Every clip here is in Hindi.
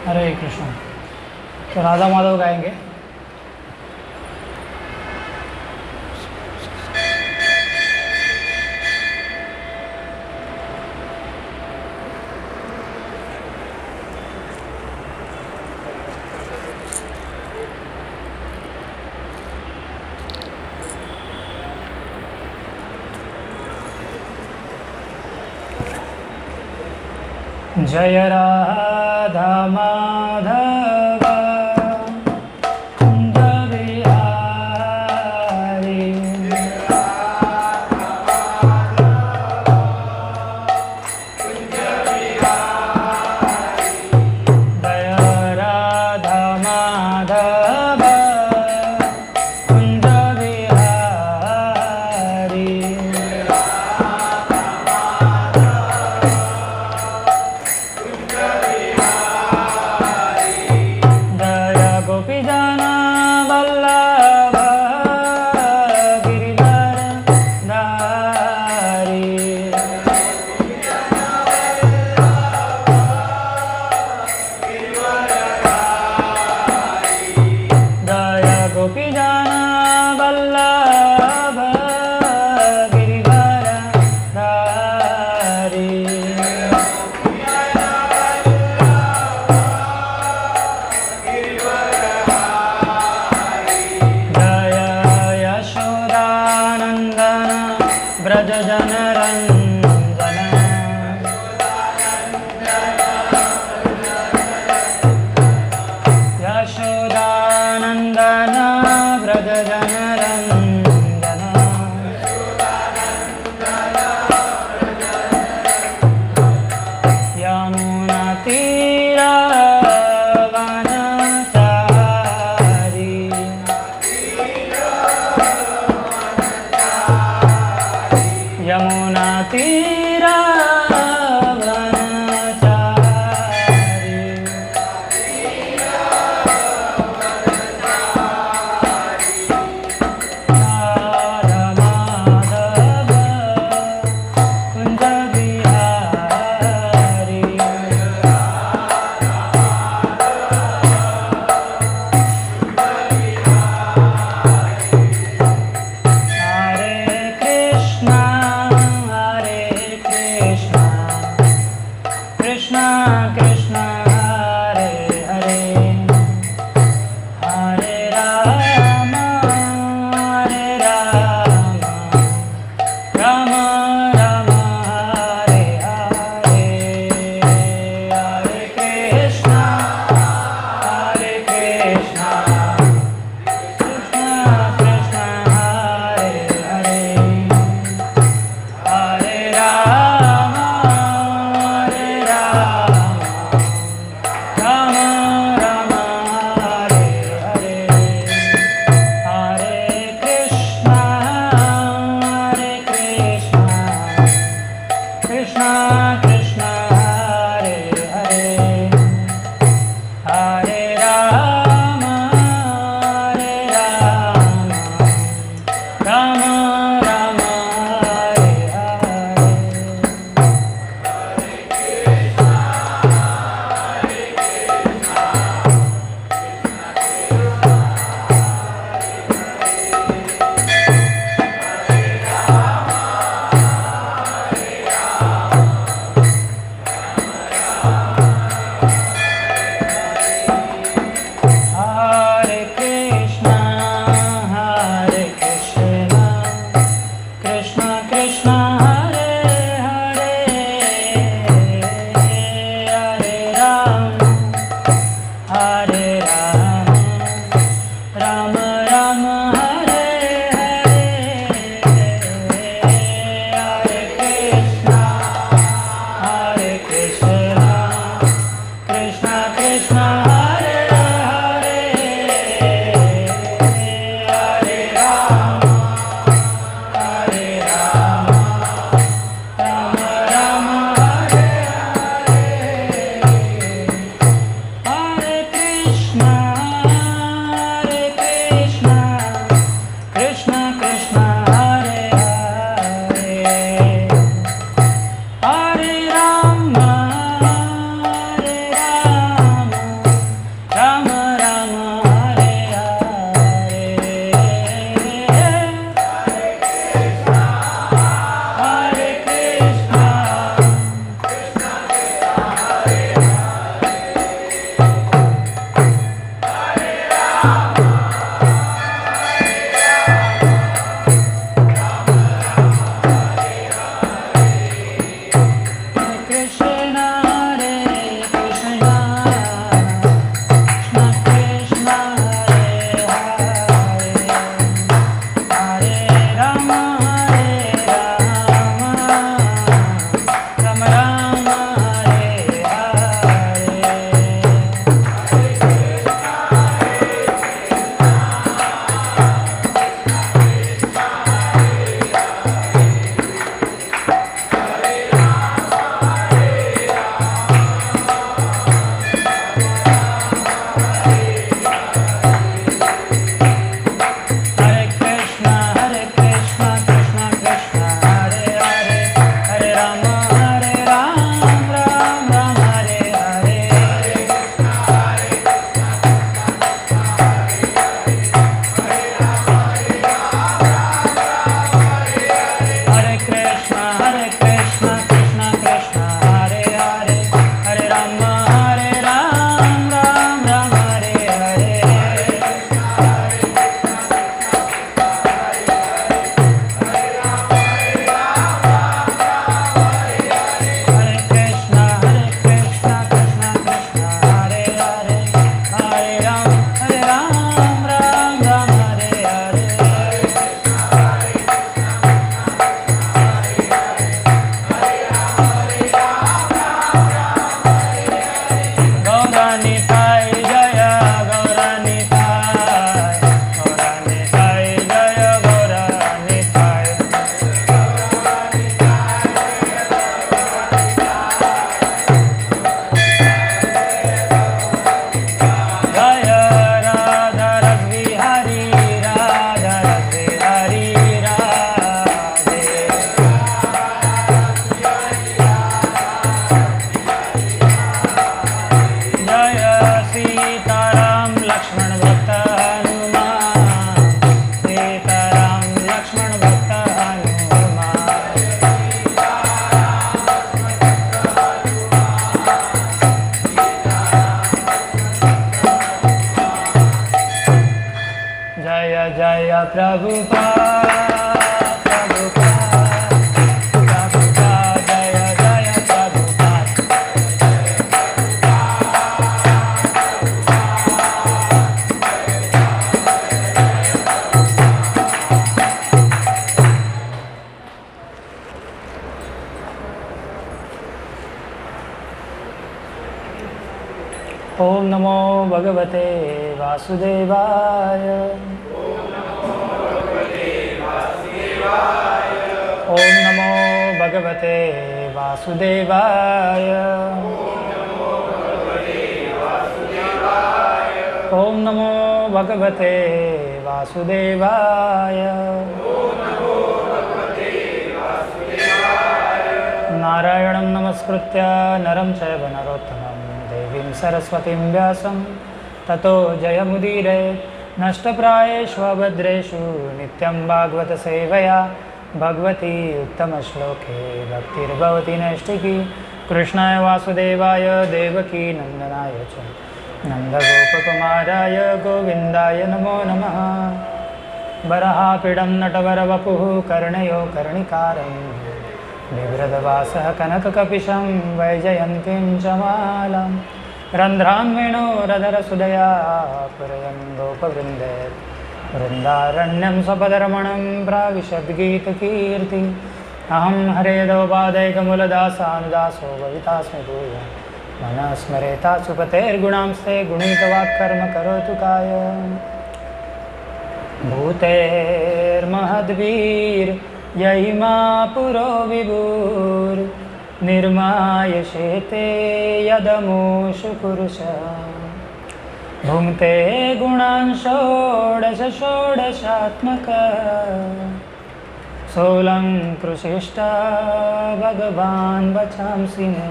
हरे कृष्ण। तो राधा माधव गाएंगे। जय राधा माधव कुंज बिहारी, जय राधा माधव कुंज बिहारी, गोपीजना वल्लभ गिरिधर धारी, दया गोपीजना वल्लभ गिरिधर धारी, ब्रज जनरंजन, यशोदानंदन ब्रज जनरंजन, यमुना तीर वनचारी, यमुना तीर वनचारी, राधा माधव कुंज बिहारी, हरे कृष्णा कृष्णा कृष्णा हरे हरे, हरे राम राम राम हरे हरे, हरे कृष्णा कृष्णा कृष्णा हरे हरे, हरे राम राम राम हरे हरे, हरे कृष्णा कृष्णा कृष्णा हरे हरे, हरे Ram Ram Ram Hare Hare. Hare Krishna, Krishna Krishna, Hare Hare, Hare Ram, Hare Ram, Ram Ram, Hare Hare, Hare Krishna, Krishna Krishna, Hare Hare, Hare Ram, Hare Ram, Ram Ram, Hare Hare, Hare Krishna, Krishna Krishna, Hare Hare, Hare Rama, Rama ओम नमो भगवते वासुदेवाय। ओम नमो भगवते वासुदेवाय। ओम नमो भगवते वासुदेवाय। नारायणं नमस्कृत्य नरं चैव नरोत्तमं देवीं सरस्वतीं व्यासं ततो जयमुदीरये। नष्टप्रायेष्वभद्रेषु नित्यं भागवतसेवया भगवती उत्तमश्लोके भक्तिर्भवति नैष्टिकी। कृष्णाय वासुदेवाय देवकी नन्दनाय च नन्दगोपकुमाराय गोविन्दाय नमो नमः। वराहपीडं नटवरवपुः कर्णयो कर्णिकारं बिभ्रदवासः कनककपिशं वैजयन्तीं च मालां रन्ध्रान् वेणोरधरसुधया पुरयन् गोपवृन्दे वृन्दारण्यं स्वपदरमणं प्राविशद्गीतकीर्ति। अहं हरेदवपादैकमूलदासानुदासो भवितास्मि भूय मनः स्मरेता सुपतेर्गुणांस्ते गुणैकवाक्कर्म करोतु काय। भूतेर्महद्भिर् यहिमा पुरो विभुर्निर्मायशेते यदमुषु पुरुष भुङ्क्ते गुणान् षोडश षोडशात्मक सोऽलङ्कृशिष्ट भगवान् वचांसि मे।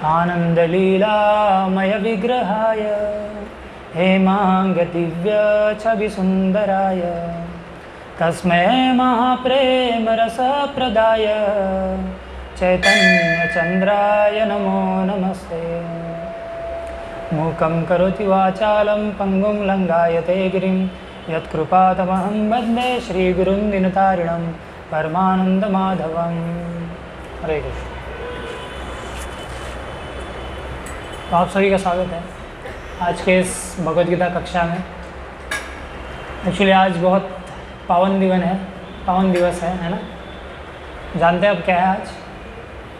आनन्दलीलामय विग्रहाय हेमाङ्गदिव्यछविसुन्दराय तस्मै महाप्रेमरसप्रदाय चैतन्यचन्द्राय नमो नमस्ते। मूकं करोति वाचालं पङ्गुं लङ्घयते गिरिं यत्कृपातमहं वन्दे श्रीगुरुं दीनतारिणं परमानन्दमाधवं। हरे कृष्ण। तो आप सभी का स्वागत है आज के इस भगवद गीता कक्षा में। एक्चुअली आज बहुत पावन दिवस है ना। जानते हैं आप क्या है आज?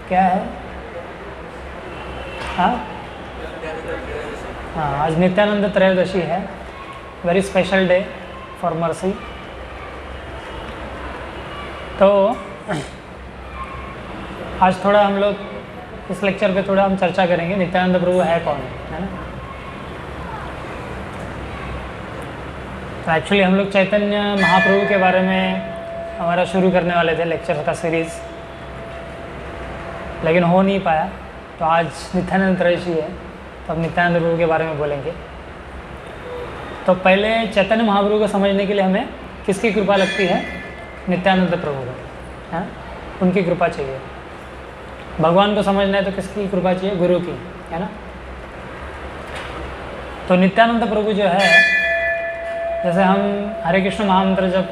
क्या है? हाँ, आज नित्यानंद त्रयोदशी है। Very special day for mercy. तो आज थोड़ा हम लोग इस लेक्चर पे थोड़ा हम चर्चा करेंगे नित्यानंद प्रभु है कौन, है ना। तो एक्चुअली हम लोग चैतन्य महाप्रभु के बारे में हमारा शुरू करने वाले थे लेक्चर का सीरीज़, लेकिन हो नहीं पाया। तो आज नित्यानंद त्रयोदशी है तो अब नित्यानंद प्रभु के बारे में बोलेंगे। तो पहले चैतन्य महाप्रभु को समझने के लिए हमें किसकी कृपा लगती है? नित्यानंद प्रभु को, है, उनकी कृपा चाहिए। भगवान को समझना है तो किसकी कृपा चाहिए? गुरु की, है ना। तो नित्यानंद प्रभु जो है, जैसे हम हरे कृष्ण महामंत्र जब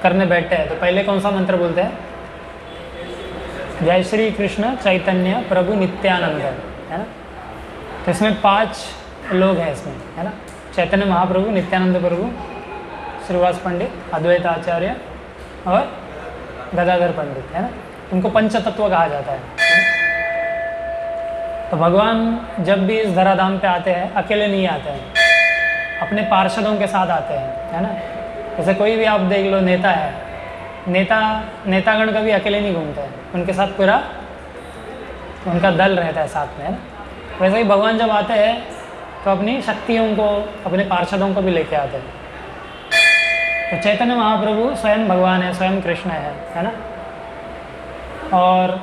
करने बैठते हैं तो पहले कौन सा मंत्र बोलते हैं? जय श्री कृष्ण चैतन्य प्रभु नित्यानंद, है ना। तो इसमें 5 लोग हैं इसमें, है ना। चैतन्य महाप्रभु, नित्यानंद प्रभु, श्रीवास पंडित, अद्वैत आचार्य और गदाधर पंडित, है ना। उनको पंचतत्व कहा जाता है। तो भगवान जब भी इस धराधाम पे आते हैं अकेले नहीं आते हैं, अपने पार्षदों के साथ आते हैं, है ना। जैसे कोई भी आप देख लो नेता है, नेतागण कभी अकेले नहीं घूमते हैं, उनके साथ पूरा उनका दल रहता है साथ में, है ना। वैसे ही भगवान जब आते हैं तो अपनी शक्तियों को, अपने पार्षदों को भी लेके आते हैं। तो चैतन्य महाप्रभु स्वयं भगवान है, स्वयं कृष्ण है ना। और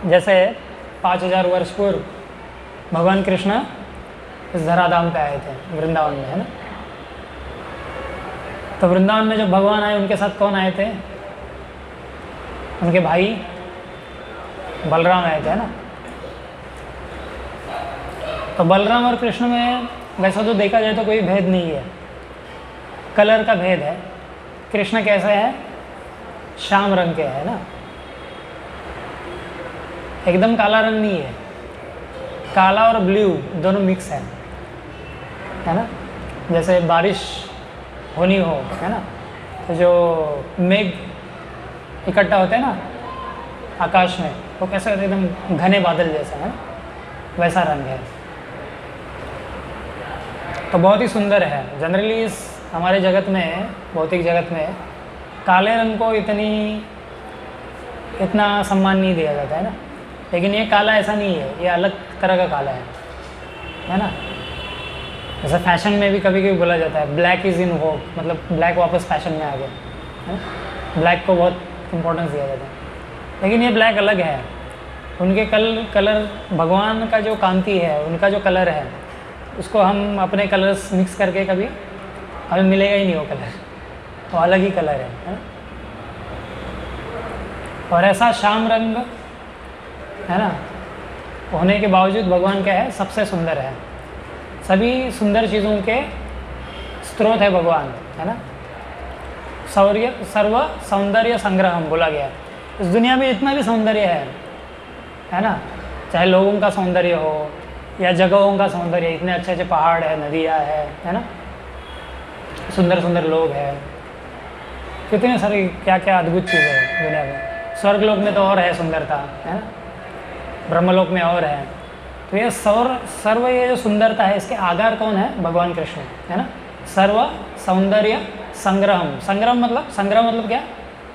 जैसे 5000 वर्ष पूर्व भगवान कृष्ण इस धराधाम पे आए थे वृंदावन में, है ना। तो वृंदावन में जब भगवान आए उनके साथ कौन आए थे? उनके भाई बलराम आए थे, है ना। तो बलराम और कृष्ण में वैसा तो देखा जाए तो कोई भेद नहीं है, कलर का भेद है। कृष्ण कैसे है? श्याम रंग के, है ना। एकदम काला रंग नहीं है, काला और ब्लू दोनों मिक्स है ना। जैसे बारिश होनी हो, है ना, तो जो मेघ इकट्ठा होते हैं ना आकाश में, वो कैसे होते हैं? एकदम घने बादल जैसा, है। वैसा रंग है। तो बहुत ही सुंदर है। जनरली इस हमारे जगत में, भौतिक जगत में, काले रंग को इतना सम्मान नहीं दिया जाता है ना। लेकिन ये काला ऐसा नहीं है, ये अलग तरह का काला है ना। जैसे फैशन में भी कभी कभी बोला जाता है ब्लैक इज़ इन वोग, मतलब ब्लैक वापस फैशन में आ गया है ना। ब्लैक को बहुत इम्पोर्टेंस दिया जाता है। लेकिन ये ब्लैक अलग है। उनके कलर भगवान का जो कांति है, उनका जो कलर है, उसको हम अपने कलर्स मिक्स करके कभी हमें मिलेगा ही नहीं वो कलर, वो अलग ही कलर है ना? और ऐसा श्याम रंग है ना होने के बावजूद भगवान क्या है, सबसे सुंदर है। सभी सुंदर चीज़ों के स्रोत है भगवान, है ना। सर्व सौंदर्य संग्रहम बोला गया है। इस दुनिया में जितना भी सौंदर्य है ना, चाहे लोगों का सौंदर्य हो या जगहों का सौंदर्य, इतने अच्छे अच्छे पहाड़ है, नदियाँ है ना, सुंदर सुंदर लोग हैं, कितने सारी क्या क्या अद्भुत चीज़ें हैं दुनिया में। स्वर्गलोक में तो और है सुंदरता, है ना, ब्रह्मलोक में और है। तो ये सर्व ये जो सुंदरता है, इसके आधार कौन है? भगवान कृष्ण, है ना। सर्व सौंदर्य संग्रहम, संग्रह मतलब क्या?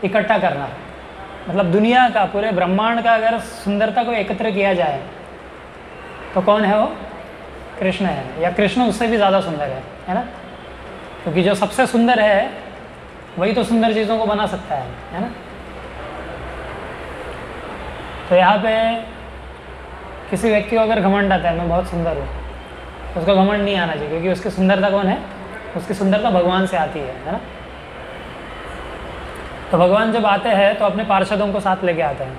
इकट्ठा करना। मतलब दुनिया का, पूरे ब्रह्मांड का अगर सुंदरता को एकत्र किया जाए तो कौन है वो? कृष्ण है, या कृष्ण उससे भी ज़्यादा सुंदर है ना। क्योंकि जो सबसे सुंदर है वही तो सुंदर चीज़ों को बना सकता है ना। तो यहाँ पे किसी व्यक्ति को अगर घमंड आता है मैं बहुत सुंदर हूँ, तो उसको घमंड नहीं आना चाहिए, क्योंकि उसकी सुंदरता कौन है? उसकी सुंदरता भगवान से आती है ना। तो भगवान जब आते हैं तो अपने पार्षदों को साथ लेके आते हैं।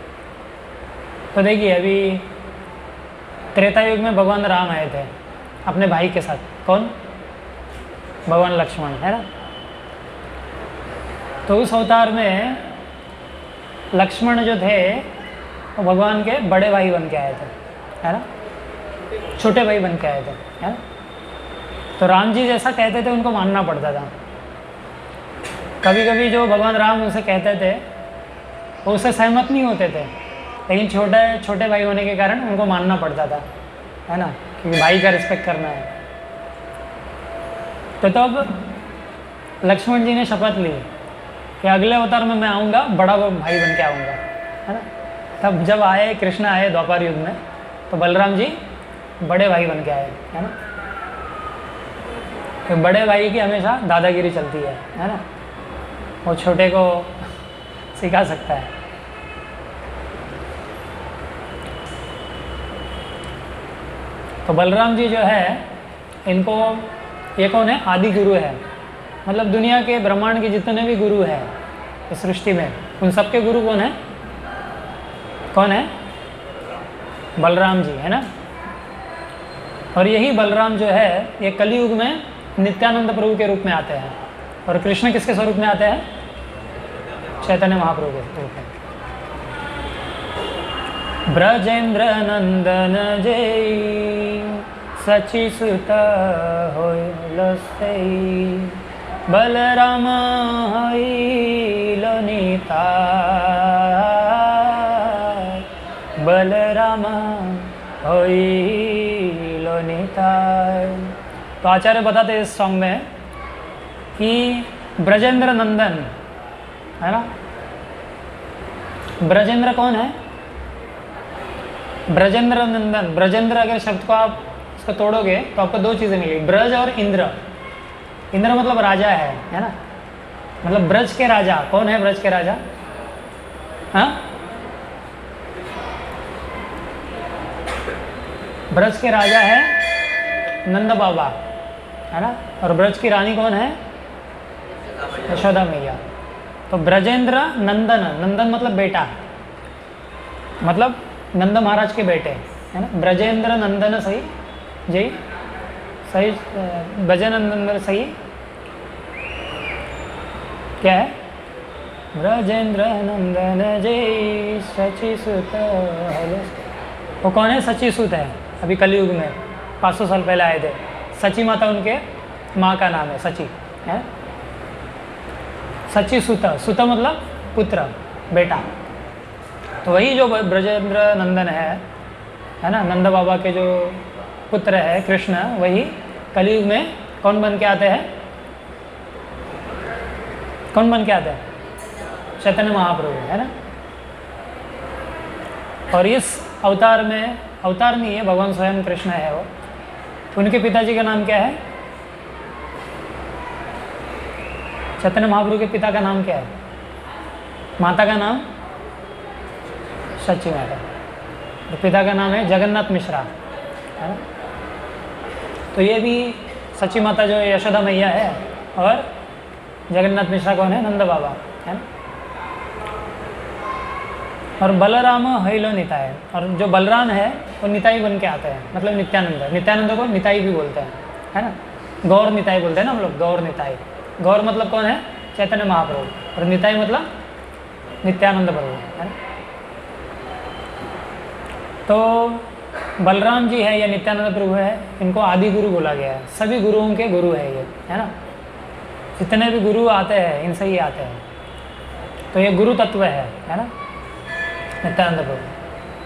तो देखिए अभी त्रेता युग में भगवान राम आए थे अपने भाई के साथ। कौन? भगवान लक्ष्मण, है ना। तो उस अवतार में लक्ष्मण जो थे वो भगवान के बड़े भाई बन के आए थे, है ना, छोटे भाई बन के आए थे, है ना। तो राम जी जैसा कहते थे उनको मानना पड़ता था। कभी कभी जो भगवान राम उनसे कहते थे वो उससे सहमत नहीं होते थे, लेकिन छोटे भाई होने के कारण उनको मानना पड़ता था, है ना, क्योंकि भाई का रिस्पेक्ट करना है। तो तब लक्ष्मण जी ने शपथ ली कि अगले अवतार में मैं आऊँगा, बड़ा भाई बन के आऊँगा, है ना। तब जब आए कृष्ण आए द्वापर युग में, तो बलराम जी बड़े भाई बन के आए, है ना। तो बड़े भाई की हमेशा दादागिरी चलती है ना। वो छोटे को सिखा सकता है। तो बलराम जी जो है, इनको, ये कौन है? आदि गुरु है। मतलब दुनिया के, ब्रह्मांड के जितने भी गुरु हैं इस सृष्टि में, उन सबके गुरु कौन है? कौन है? बलराम जी, है ना। और यही बलराम जो है ये कलयुग में नित्यानंद प्रभु के रूप में आते हैं। और कृष्ण किसके स्वरूप में आते हैं? चैतन्य महाप्रभु के रूप में। ब्रजेंद्र नंदन जय सची सुत होई बलराम होइलो निताय, बलराम होइलो निताय। तो आचार्य बताते हैं इस सॉन्ग में कि ब्रजेंद्र नंदन, है ना। ब्रजेंद्र कौन है? ब्रजेंद्र नंदन। ब्रजेंद्र अगर शब्द को आप इसको तोड़ोगे तो आपको दो चीज़ें मिलेगी, ब्रज और इंद्र। इंद्र मतलब राजा है ना। मतलब ब्रज के राजा। कौन है ब्रज के राजा? हाँ, ब्रज के राजा है नंद बाबा, है ना। और ब्रज की रानी कौन है? यशोदा मैया। तो ब्रजेंद्र नंदन, नंदन मतलब बेटा, मतलब नंद महाराज के बेटे, है ना। ब्रजेंद्र नंदन सही जी, सही। ब्रजनंदन सही क्या है? ब्रजेंद्र नंदन जय सची सुत। वो कौन है? सची सुत है। अभी कलयुग में 500 साल पहले आए थे। सची माता उनके माँ का नाम है, सची, है। सची सुत, सुत मतलब पुत्र, बेटा। तो वही जो ब्रजेंद्र नंदन है है ना, नंद बाबा के जो पुत्र है कृष्ण, वही कलयुग में कौन बन के आते हैं? कौन बन के आते हैं? चैतन्य महाप्रभु, है ना। और इस अवतार में, अवतार नहीं है, भगवान स्वयं कृष्ण है वो। उनके पिताजी का नाम क्या है? चैतन्य महाप्रभु के पिता का नाम क्या है? माता का नाम सच्ची माता, और पिता का नाम है जगन्नाथ मिश्रा, है ना। तो ये भी सच्ची माता जो यशोदा मैया है, और जगन्नाथ मिश्रा कौन है? नंद बाबा, है ना। और बलराम हैलो निताय, और जो बलराम है वो निताई बन के आते हैं, मतलब नित्यानंद। नित्यानंद को निताई भी बोलते हैं, है ना। गौर निताई बोलते हैं ना हम लोग, गौर निताई। गौर मतलब कौन है? चैतन्य महाप्रभु, और निताई मतलब नित्यानंद प्रभु, है ना। तो बलराम जी है या नित्यानंद प्रभु है, इनको आदि गुरु बोला गया है। सभी गुरुओं के गुरु है ये, है ना। जितने भी गुरु आते हैं इनसे ही आते हैं, तो ये गुरु तत्व है ना, नित्यानंद प्रभु।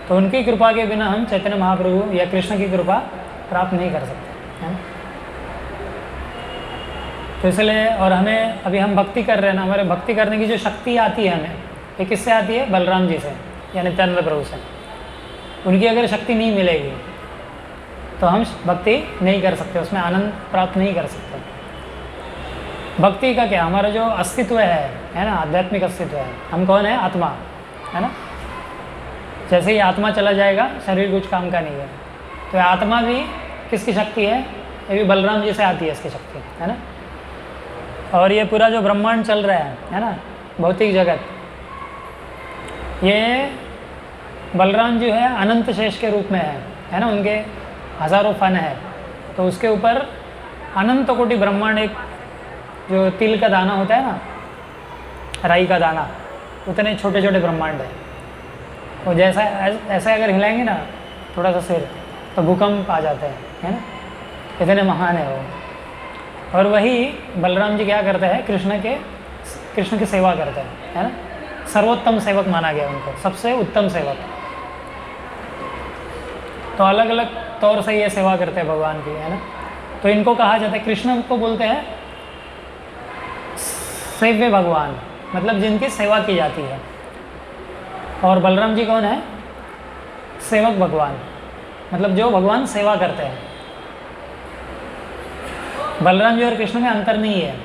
तो उनकी कृपा के बिना हम चैतन्य महाप्रभु या कृष्ण की कृपा प्राप्त नहीं कर सकते, है ना। तो इसलिए, और हमें अभी हम भक्ति कर रहे हैं ना, हमारे भक्ति करने की जो शक्ति आती है हमें, ये किससे आती है? बलराम जी से या नित्यानंद प्रभु से। उनकी अगर शक्ति नहीं मिलेगी तो हम भक्ति नहीं कर सकते, उसमें आनंद प्राप्त नहीं कर सकते। भक्ति का क्या, हमारा जो अस्तित्व है ना, आध्यात्मिक अस्तित्व है, हम कौन है? आत्मा, है ना। जैसे ही आत्मा चला जाएगा, शरीर कुछ काम का नहीं है। तो आत्मा भी किसकी शक्ति है? ये भी बलराम जी से आती है इसकी शक्ति, है ना। और ये पूरा जो ब्रह्मांड चल रहा है ना, भौतिक जगत, ये बलराम जो है अनंत शेष के रूप में है ना। उनके हजारों फन है, तो उसके ऊपर अनंत कोटि ब्रह्मांड, एक जो तिल का दाना होता है ना, राई का दाना, उतने छोटे छोटे ब्रह्मांड है। वो जैसा ऐसे अगर हिलाएंगे ना थोड़ा सा सिर, तो भूकंप आ जाते हैं, है ना। इतने महान है वो। और वही बलराम जी क्या करते हैं? कृष्ण की सेवा करते हैं, है ना। सर्वोत्तम सेवक माना गया उनको, सबसे उत्तम सेवक। तो अलग अलग तौर से ये सेवा करते हैं भगवान की, है ना। तो इनको कहा जाता है, कृष्ण को बोलते हैं सेव्य भगवान, मतलब जिनकी सेवा की जाती है। और बलराम जी कौन है? सेवक भगवान, मतलब जो भगवान सेवा करते हैं। बलराम जी और कृष्ण में अंतर नहीं है।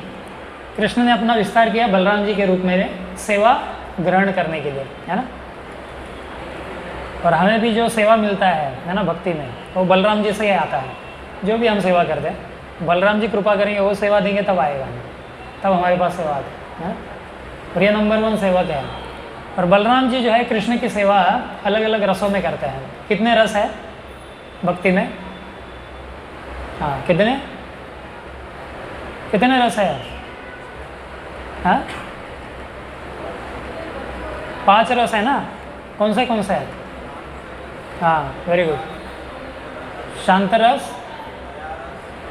कृष्ण ने अपना विस्तार किया बलराम जी के रूप में सेवा ग्रहण करने के लिए, है ना। और हमें भी जो सेवा मिलता है ना भक्ति में, वो बलराम जी से ही आता है। जो भी हम सेवा करते हैं, बलराम जी कृपा करेंगे, वो सेवा देंगे तब आएगा, तब हमारे पास सेवा आती है। और ये नंबर 1 सेवक है। और बलराम जी जो है कृष्ण की सेवा अलग अलग रसों में करते हैं। कितने रस है भक्ति में? हाँ, कितने रस है? हाँ, 5 रस है ना। कौन से है? हाँ, वेरी गुड। शांत रस,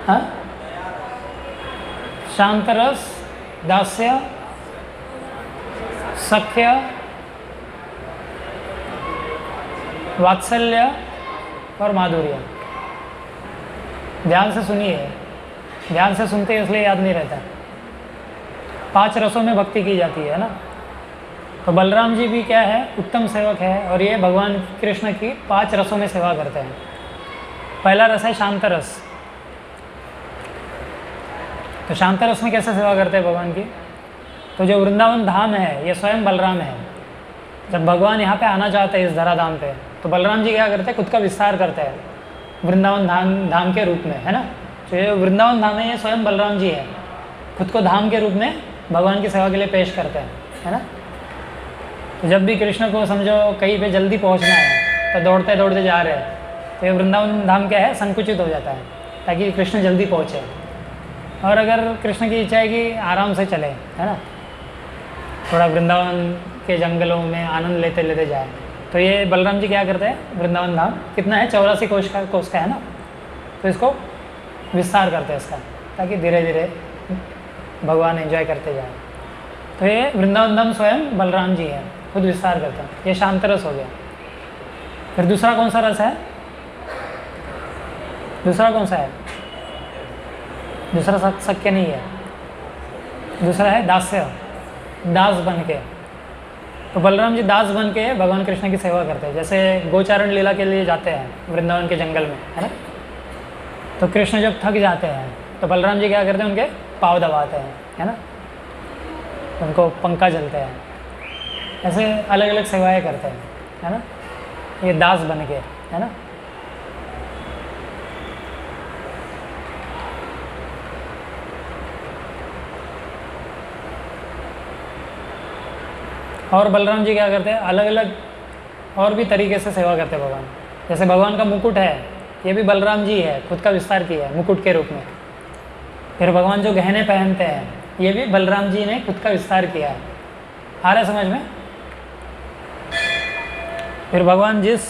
हाँ, शांत रस, दास्य, सख्य, वात्सल्य और माधुर्य। ध्यान से सुनिए, ध्यान से सुनते हैं इसलिए याद नहीं रहता। 5 रसों में भक्ति की जाती है ना। तो बलराम जी भी क्या है? उत्तम सेवक है। और ये भगवान कृष्ण की 5 रसों में सेवा करते हैं। पहला रस है शांत रस। तो शांत रस में कैसे सेवा करते हैं भगवान की? तो जो वृंदावन धाम है, ये स्वयं बलराम है। जब भगवान यहाँ पे आना चाहते हैं इस धराधाम पे, तो बलराम जी क्या करते हैं? खुद का विस्तार करते हैं वृंदावन धाम के रूप में, है ना। तो ये वृंदावन धाम है, ये स्वयं बलराम जी है, खुद को धाम के रूप में भगवान की सेवा के लिए पेश करते हैं, है ना। तो जब भी कृष्ण को समझो कहीं पे जल्दी पहुंचना है, तो दौड़ते दौड़ते जा रहे हैं, तो ये वृंदावन धाम क्या है? संकुचित हो जाता है, ताकि कृष्ण जल्दी पहुँचे। और अगर कृष्ण की इच्छा है कि आराम से चले, है ना, थोड़ा वृंदावन के जंगलों में आनंद लेते लेते जाए, तो ये बलराम जी क्या करते हैं? वृंदावन धाम कितना है? 84 कोष का है ना। तो इसको विस्तार करते हैं इसका, ताकि धीरे धीरे भगवान एंजॉय करते जाए। तो ये वृंदावन धाम स्वयं बलराम जी है, खुद विस्तार करते हैं। ये शांत रस हो गया। फिर दूसरा कौन सा रस है? दूसरा कौन सा है? दूसरा शक्य नहीं है, दूसरा है दास्य, दास बन के। तो बलराम जी दास बन के भगवान कृष्ण की सेवा करते हैं। जैसे गोचारण लीला के लिए जाते हैं वृंदावन के जंगल में, है ना, तो कृष्ण जब थक जाते हैं तो बलराम जी क्या करते हैं, उनके पाँव दबाते हैं, है ना, उनको पंखा जलते हैं, ऐसे अलग अलग सेवाएं करते हैं, है ना, ये दास बन के, है ना। और बलराम जी क्या करते हैं, अलग अलग और भी तरीके से सेवा करते हैं भगवान। जैसे भगवान का मुकुट है, ये भी बलराम जी है, खुद का विस्तार किया है मुकुट के रूप में। फिर भगवान जो गहने पहनते हैं, ये भी बलराम जी ने खुद का विस्तार किया है। आ रहा है समझ में? फिर भगवान जिस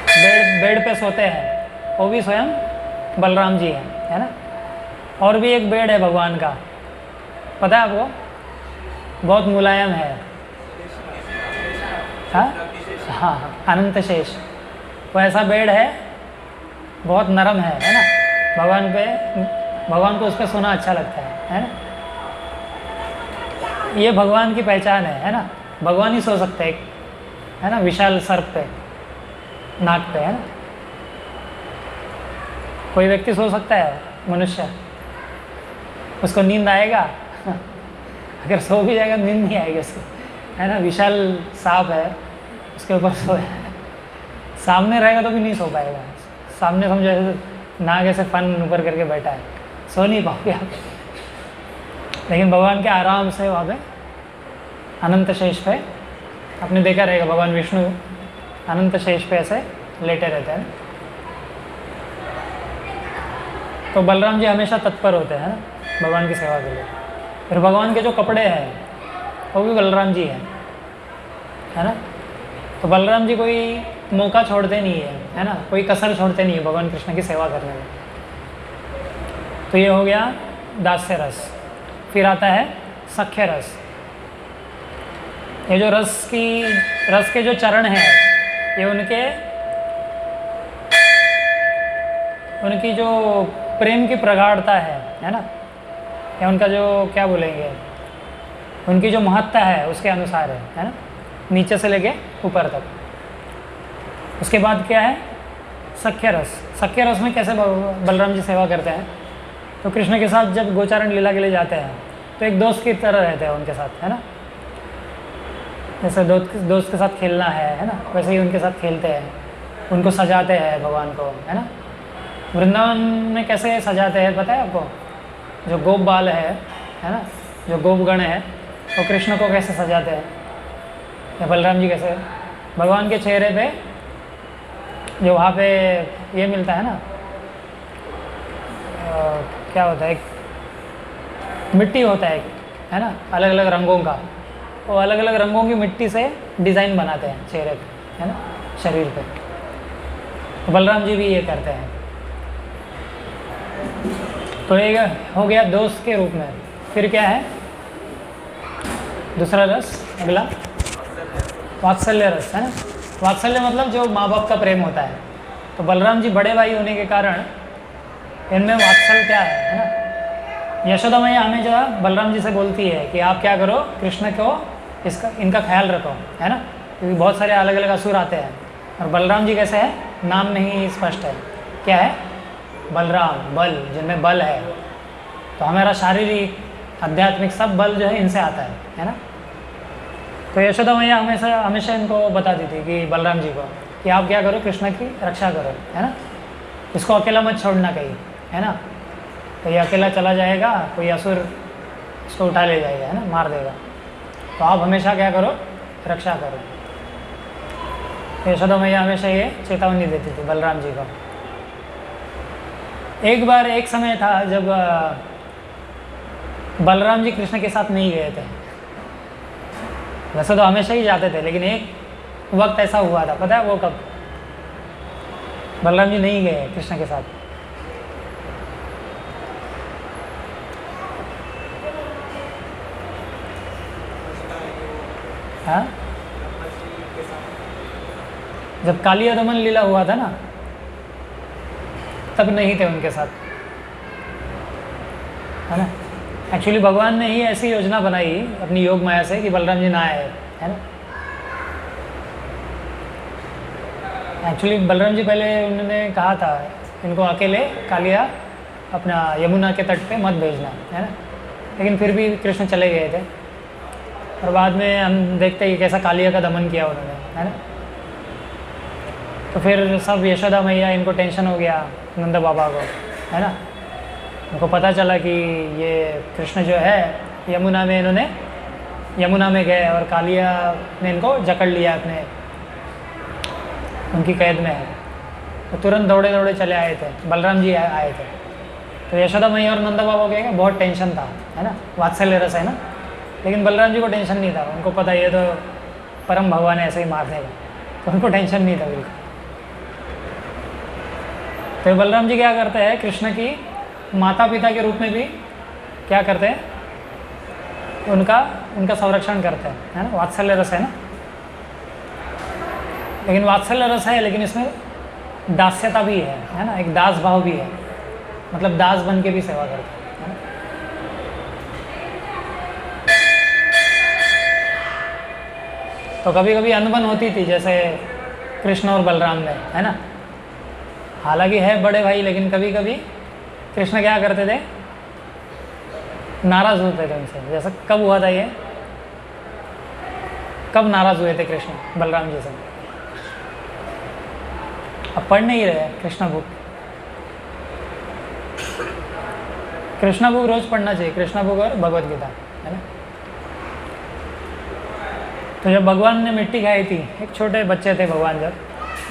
बेड पे सोते हैं वो भी स्वयं बलराम जी हैं, है ना। और भी एक बेड है भगवान का, पता है आपको, बहुत मुलायम है। हाँ हाँ हाँ, अनंत शेष, वो ऐसा बेड है, बहुत नरम है ना। भगवान को उस पर सोना अच्छा लगता है ना। ये भगवान की पहचान है ना। भगवान ही सो सकते हैं, है ना, विशाल सर्प पे, नाक पे, है ना। कोई व्यक्ति सो सकता है, मनुष्य, उसको नींद आएगा? अगर सो भी जाएगा नींद नहीं आएगी उसको, है ना। विशाल सांप है, उसके ऊपर सोया है, सामने रहेगा तो भी नहीं सो पाएगा। सामने समझो ऐसे नाक ऐसे फन ऊपर करके बैठा है, सो नहीं पाओगे आप। लेकिन भगवान के आराम से वहाँ पे अनंत शेष पे, आपने देखा रहेगा भगवान विष्णु अनंत शेष पे ऐसे लेटे रहते हैं। तो बलराम जी हमेशा तत्पर होते हैं ना भगवान की सेवा के लिए। फिर भगवान के जो कपड़े हैं वो भी बलराम जी हैं, है ना। तो बलराम जी कोई मौका छोड़ते नहीं है ना, कोई कसर छोड़ते नहीं है भगवान कृष्ण की सेवा करने में। तो ये हो गया दास्य रस। फिर आता है सख्य रस। ये जो रस के जो चरण हैं, ये उनकी जो प्रेम की प्रगाढ़ता है ना, या उनका जो क्या बोलेंगे, उनकी जो महत्ता है उसके अनुसार है ना, नीचे से लेके ऊपर तक। उसके बाद क्या है, सख्य रस। सख्य रस में कैसे बलराम जी सेवा करते हैं, तो कृष्ण के साथ जब गोचारण लीला के लिए जाते हैं तो एक दोस्त की तरह रहते हैं उनके साथ, है ना। जैसे दोस्त के साथ खेलना है ना, वैसे ही उनके साथ खेलते हैं, उनको सजाते हैं भगवान को, है ना। वृंदावन में कैसे सजाते हैं पता है आपको? जो गोप बाल है ना, जो गोपगण है, वो कृष्ण को कैसे सजाते हैं, या बलराम जी कैसे भगवान के चेहरे पे जो वहाँ पे ये मिलता है ना, क्या होता है, एक मिट्टी होता है, है ना, अलग अलग रंगों का। वो अलग अलग रंगों की मिट्टी से डिज़ाइन बनाते हैं चेहरे पे, है ना, शरीर पे। तो बलराम जी भी ये करते हैं। तो ये हो गया दोस्त के रूप में। फिर क्या है दूसरा रस, अगला वात्सल्य रस, है ना। वात्सल्य मतलब जो माँ बाप का प्रेम होता है। तो बलराम जी बड़े भाई होने के कारण इनमें वात्सल्य क्या है ना। यशोदा मैया हमेशा बलराम जी से बोलती है कि आप क्या करो, कृष्ण को इनका ख्याल रखो, है ना, क्योंकि बहुत सारे अलग अलग असुर आते हैं। और बलराम जी कैसे है, नाम में ही स्पष्ट है, क्या है, बलराम, बल, जिनमें बल है। तो हमारा शारीरिक आध्यात्मिक सब बल जो है इनसे आता है ना। तो यशोदा मैया हमेशा इनको बताती थी कि बलराम जी को कि आप क्या करो, कृष्ण की रक्षा करो, है ना, इसको अकेला मत छोड़ना कहीं, है ना। तो ये अकेला चला जाएगा, कोई असुर इसको उठा ले जाएगा, है ना, मार देगा। तो आप हमेशा क्या करो, रक्षा करो। तो यशोदा मैया हमेशा ये चेतावनी देती थी बलराम जी को। एक समय था जब बलराम जी कृष्ण के साथ नहीं गए थे। वैसे तो हमेशा ही जाते थे, लेकिन एक वक्त ऐसा हुआ था, पता है वो कब? बलराम जी नहीं गए कृष्ण के साथ। हाँ, जब कालिया दमन लीला हुआ था ना, तब नहीं थे उनके साथ, है ना। एक्चुअली भगवान ने ही ऐसी योजना बनाई अपनी योग माया से कि बलराम जी ना आए, है ना। एक्चुअली बलराम जी पहले उन्होंने कहा था इनको अकेले कालिया अपना यमुना के तट पे मत भेजना, है ना। लेकिन फिर भी कृष्ण चले गए थे, और बाद में हम देखते हैं कि कैसा कालिया का दमन किया उन्होंने, है ना। तो फिर सब यशोदा मैया इनको टेंशन हो गया, नंद बाबा को, है ना। उनको पता चला कि ये कृष्ण जो है यमुना में, इन्होंने यमुना में गए और कालिया ने इनको जकड़ लिया अपने, उनकी कैद में है। तो तुरंत दौड़े दौड़े चले आए थे, बलराम जी आए थे। तो यशोदा मैया और नंद बाबा को बहुत टेंशन था, है ना, वात्सल्य रस है ना। लेकिन बलराम जी को टेंशन नहीं था, उनको पता ये तो परम भगवान ऐसे ही मार देगा, तो उनको टेंशन नहीं था बिल्कुल। तो बलराम जी क्या करते हैं, कृष्ण की माता पिता के रूप में भी क्या करते हैं, उनका संरक्षण करते हैं, है ना। वात्सल्य रस है ना, लेकिन वात्सल्य रस है, लेकिन इसमें दास्यता भी है ना, एक दास भाव भी है, मतलब दास बन के भी सेवा करते हैं, है ना। तो कभी कभी अनबन होती थी, जैसे कृष्ण और बलराम में, है ना। हालांकि है बड़े भाई, लेकिन कभी कभी कृष्ण क्या करते थे, नाराज होते थे उनसे। जैसे कब हुआ था ये, कब नाराज हुए थे कृष्ण बलराम जी से? अब पढ़ नहीं रहे कृष्णा बुक, कृष्णा बुक रोज पढ़ना चाहिए, कृष्णा बुक और भगवत गीता, है ना। तो जब भगवान ने मिट्टी खाई थी, एक छोटे बच्चे थे भगवान, जब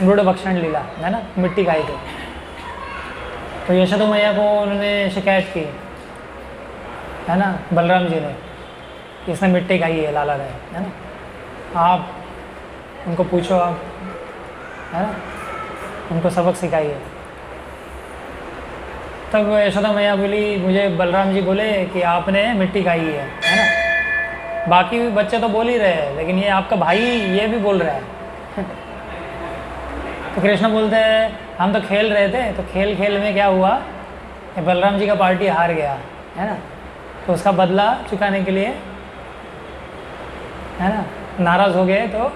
गुड़ भक्षण लीला, है ना, मिट्टी खाई थी, तो यशोदा मैया को उन्होंने शिकायत की, है ना, बलराम जी ने, इसने मिट्टी खाई है लाला ने, है ना। आप उनको पूछो, आप, है ना, उनको सबक सिखाइए। तब यशोदा मैया बोली, मुझे बलराम जी बोले कि आपने मिट्टी खाई है ना। बाकी बच्चे तो बोल ही रहे हैं, लेकिन ये आपका भाई ये भी बोल रहा है। तो कृष्ण बोलते हैं, हम तो खेल रहे थे, तो खेल खेल में क्या हुआ, बलराम जी का पार्टी हार गया, है ना। तो उसका बदला चुकाने के लिए, है ना, नाराज़ हो गए, तो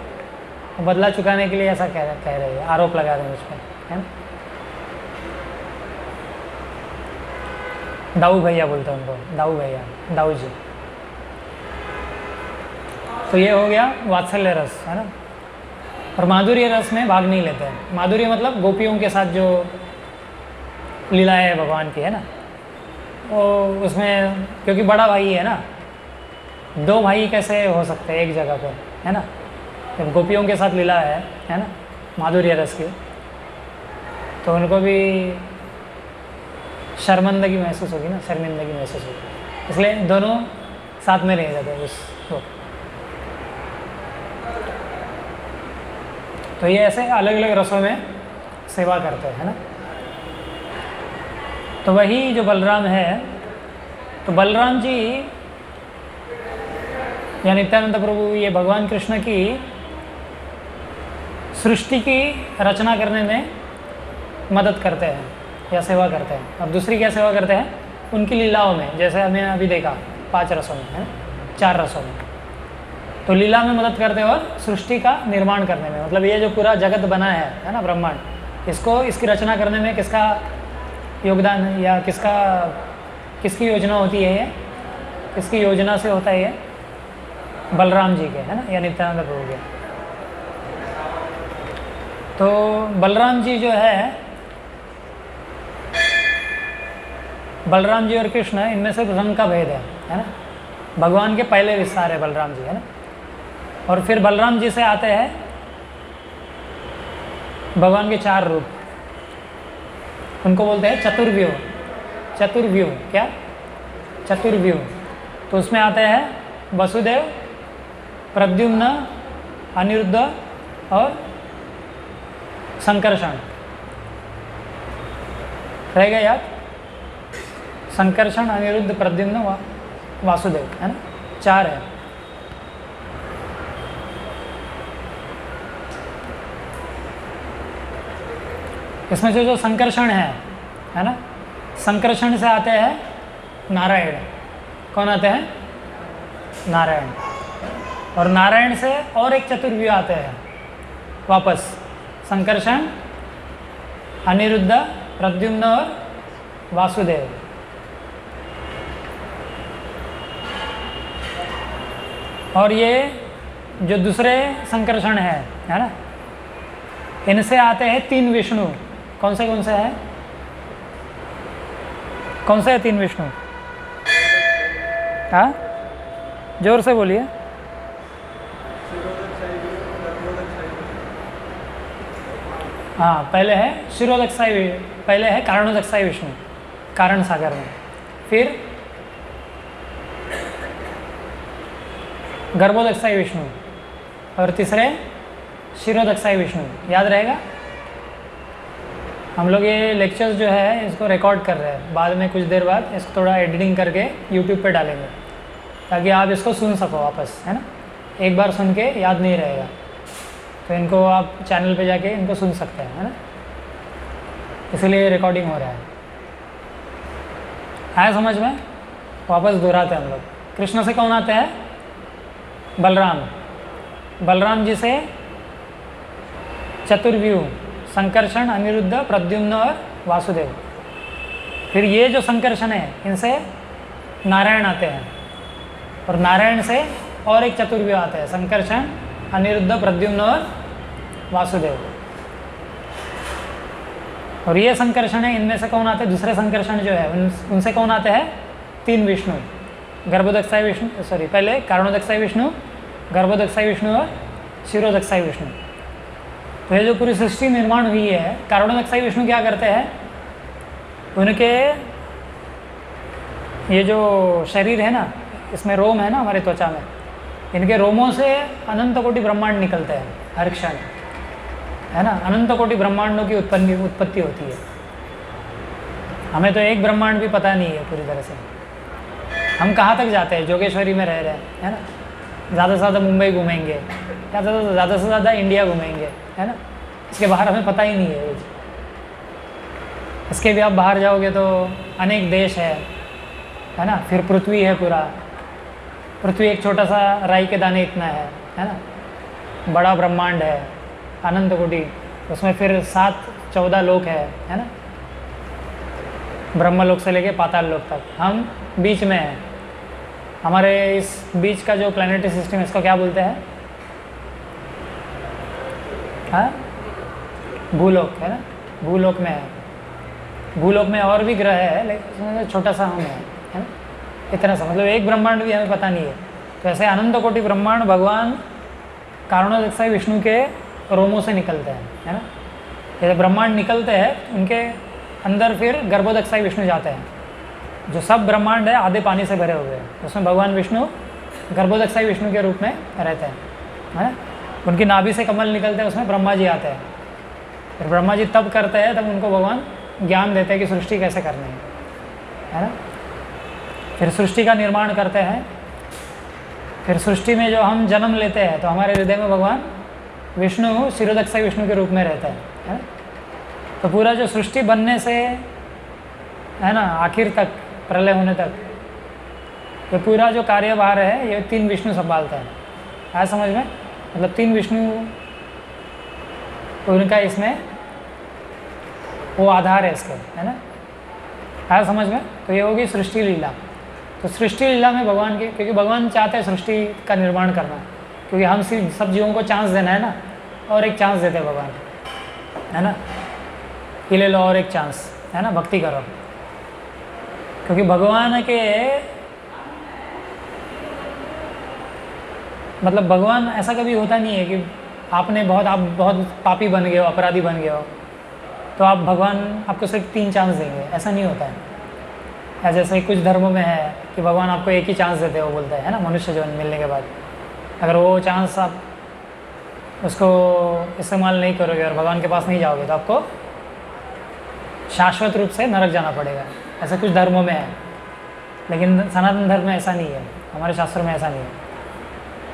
बदला चुकाने के लिए ऐसा कह रहे हैं, आरोप लगा रहे हैं उस पर, है ना। दाऊ भैया बोलते हैं उनको, दाऊ भैया, दाऊ जी। तो ये हो गया वात्सल्य रस, है ना। और माधुर्य रस में भाग नहीं लेते हैं। माधुर्य मतलब गोपियों के साथ जो लीलाएं है भगवान की, है ना, वो उसमें, क्योंकि बड़ा भाई है ना, दो भाई कैसे हो सकते हैं एक जगह पे, है ना। जब गोपियों के साथ लीला है ना, माधुर्य रस की, तो उनको भी शर्मिंदगी महसूस होगी ना, शर्मिंदगी महसूस होगी, इसलिए दोनों साथ में रह जाते हैं उस वक्त। तो ये ऐसे अलग अलग रसों में सेवा करते हैं ना। तो वही जो बलराम है, तो बलराम जी या नित्यानंद प्रभु ये भगवान कृष्ण की सृष्टि की रचना करने में मदद करते हैं या सेवा करते हैं। अब दूसरी क्या सेवा करते हैं, उनकी लीलाओं में, जैसे हमने अभी देखा 5 रसों में, है ना, 4 रसों में, तो लीला में मदद करते हैं और सृष्टि का निर्माण करने में, मतलब ये जो पूरा जगत बना है ना, ब्रह्मांड, इसको, इसकी रचना करने में किसका योगदान है, या किसकी योजना होती है, ये किसकी योजना से होता है ये, बलराम जी के, है ना, या नित्यानंद प्रभु के। तो बलराम जी जो है, बलराम जी और कृष्ण, इनमें से रंग का भेद है ना। भगवान के पहले विस्तार है बलराम जी, है ना। और फिर बलराम जी से आते हैं भगवान के 4 रूप, उनको बोलते हैं चतुर्व्यूह। चतुर्व्यूह क्या, चतुर्व्यूह। तो उसमें आते हैं वसुदेव, प्रद्युम्न, अनिरुद्ध और संकर्षण। रह गया याद, संकर्षण, अनिरुद्ध, प्रद्युम्न, वासुदेव, है ना, 4 है। इसमें से जो संकर्षण है, है ना। संकर्षण से आते हैं नारायण। कौन आते हैं? नारायण। और नारायण से और एक चतुर्व्यूह आते हैं वापस, संकर्षण, अनिरुद्ध, प्रद्युम्न और वासुदेव। और ये जो दूसरे संकर्षण है ना, इनसे आते हैं 3 विष्णु। कौन से हैं? कौन से है 3 विष्णु? हाँ, जोर से बोलिए। हाँ, पहले है शिरोदक्षाई, पहले है कारणोदक्षाई विष्णु, कारण सागर में। फिर गर्भोदक्षाई विष्णु और तीसरे शिरोदक्षाई विष्णु। याद रहेगा? हम लोग ये लेक्चर्स जो है इसको रिकॉर्ड कर रहे हैं, बाद में कुछ देर बाद इसको थोड़ा एडिटिंग करके यूट्यूब पे डालेंगे ताकि आप इसको सुन सको वापस, है ना। एक बार सुन के याद नहीं रहेगा तो इनको आप चैनल पे जाके इनको सुन सकते हैं, है ना। इसीलिए रिकॉर्डिंग हो रहा है। आया समझ में? वापस दोहराते हैं हम लोग। कृष्ण से कौन आते हैं? बलराम। बलराम जी से चतुर्व्यूह, संकर्षण, अनिरुद्ध, प्रद्युम्न और वासुदेव। फिर ये जो संकर्षण है इनसे नारायण आते हैं और नारायण से और एक चतुर्व्यूह आते हैं, संकर्षण, अनिरुद्ध, प्रद्युम्न और वासुदेव। और ये संकर्षण है, इनमें से कौन आते हैं? दूसरे संकर्षण जो है उनसे कौन आते हैं? 3 विष्णु, गर्भोदक्षाई विष्णु, सॉरी पहले कारणोदक्षाई विष्णु, गर्भोदक्षाई विष्णु और शिरोदक्षाई विष्णु। तो ये जो पूरी सृष्टि निर्माण हुई है, कारणोदक्षाई विष्णु क्या करते हैं? उनके ये जो शरीर है ना, इसमें रोम है ना हमारे त्वचा में, इनके रोमों से अनंत कोटि ब्रह्मांड निकलते हैं हर क्षण, है ना। अनंत कोटि ब्रह्मांडों की उत्पत्ति होती है। हमें तो एक ब्रह्मांड भी पता नहीं है पूरी तरह से। हम कहाँ तक जाते हैं? जोगेश्वरी में रह रहे हैं, है ना। ज़्यादा से ज़्यादा मुंबई घूमेंगे, ज़्यादा से ज़्यादा इंडिया घूमेंगे, है ना। इसके बाहर हमें पता ही नहीं है। इसके भी आप बाहर जाओगे तो अनेक देश है ना। फिर पृथ्वी है पूरा, पृथ्वी एक छोटा सा राई के दाने इतना है ना। बड़ा ब्रह्मांड है, अनंत कोटि, उसमें फिर 7-14 लोक है ना। ब्रह्मलोक से लेके पाताल लोक तक, हम बीच में हैं। हमारे इस बीच का जो प्लैनेटरी सिस्टम है इसको क्या बोलते हैं? हाँ, भूलोक, है ना। भूलोक में है, भूलोक में और भी ग्रह है लेकिन छोटा सा हम है ना। इतना सा, मतलब एक ब्रह्मांड भी हमें पता नहीं है। तो ऐसे अनंत कोटि ब्रह्मांड भगवान कारणोदक्षाई विष्णु के रोमों से निकलते हैं, है ना। जैसे ब्रह्मांड निकलते हैं उनके अंदर फिर गर्भोदक्षाई विष्णु जाते हैं। जो सब ब्रह्मांड है आधे पानी से भरे हुए हैं, उसमें भगवान विष्णु गर्भोदक्षाई विष्णु के रूप में रहते हैं, है ना। उनकी नाभि से कमल निकलते हैं, उसमें ब्रह्मा जी आते हैं। फिर ब्रह्मा जी तब करते हैं तब उनको भगवान ज्ञान देते हैं कि सृष्टि कैसे करनी है ना। फिर सृष्टि का निर्माण करते हैं। फिर सृष्टि में जो हम जन्म लेते हैं तो हमारे हृदय में भगवान विष्णु शिरोदक्षाई विष्णु के रूप में रहते हैं, है ना। तो पूरा जो सृष्टि बनने से, है ना, आखिर तक, प्रलय होने तक, ये पूरा जो कार्यभार है ये 3 विष्णु संभालते हैं। आया समझ में? मतलब 3 विष्णु उनका इसमें वो आधार है इसके, है ना। आया समझ में? तो ये होगी सृष्टि लीला। तो सृष्टि लीला में भगवान की, क्योंकि भगवान चाहते हैं सृष्टि का निर्माण करना, क्योंकि हम सब जीवों को चांस देना है ना, और एक चांस देते हैं भगवान, है ना। ये ले लो और एक चांस, है ना, भक्ति करो। क्योंकि भगवान के, मतलब भगवान ऐसा कभी होता नहीं है कि आप बहुत पापी बन गए हो, अपराधी बन गए हो तो आप भगवान आपको सिर्फ 3 चांस देंगे, ऐसा नहीं होता है। या जैसे कुछ धर्मों में है कि भगवान आपको एक ही चांस देते हो, बोलता है ना, मनुष्य जीवन मिलने के बाद। अगर वो चांस आप उसको इस्तेमाल नहीं करोगे और भगवान के पास नहीं जाओगे तो आपको शाश्वत रूप से नरक जाना पड़ेगा। ऐसा कुछ धर्मों में है, लेकिन सनातन धर्म में ऐसा नहीं है, हमारे शास्त्रों में ऐसा नहीं है।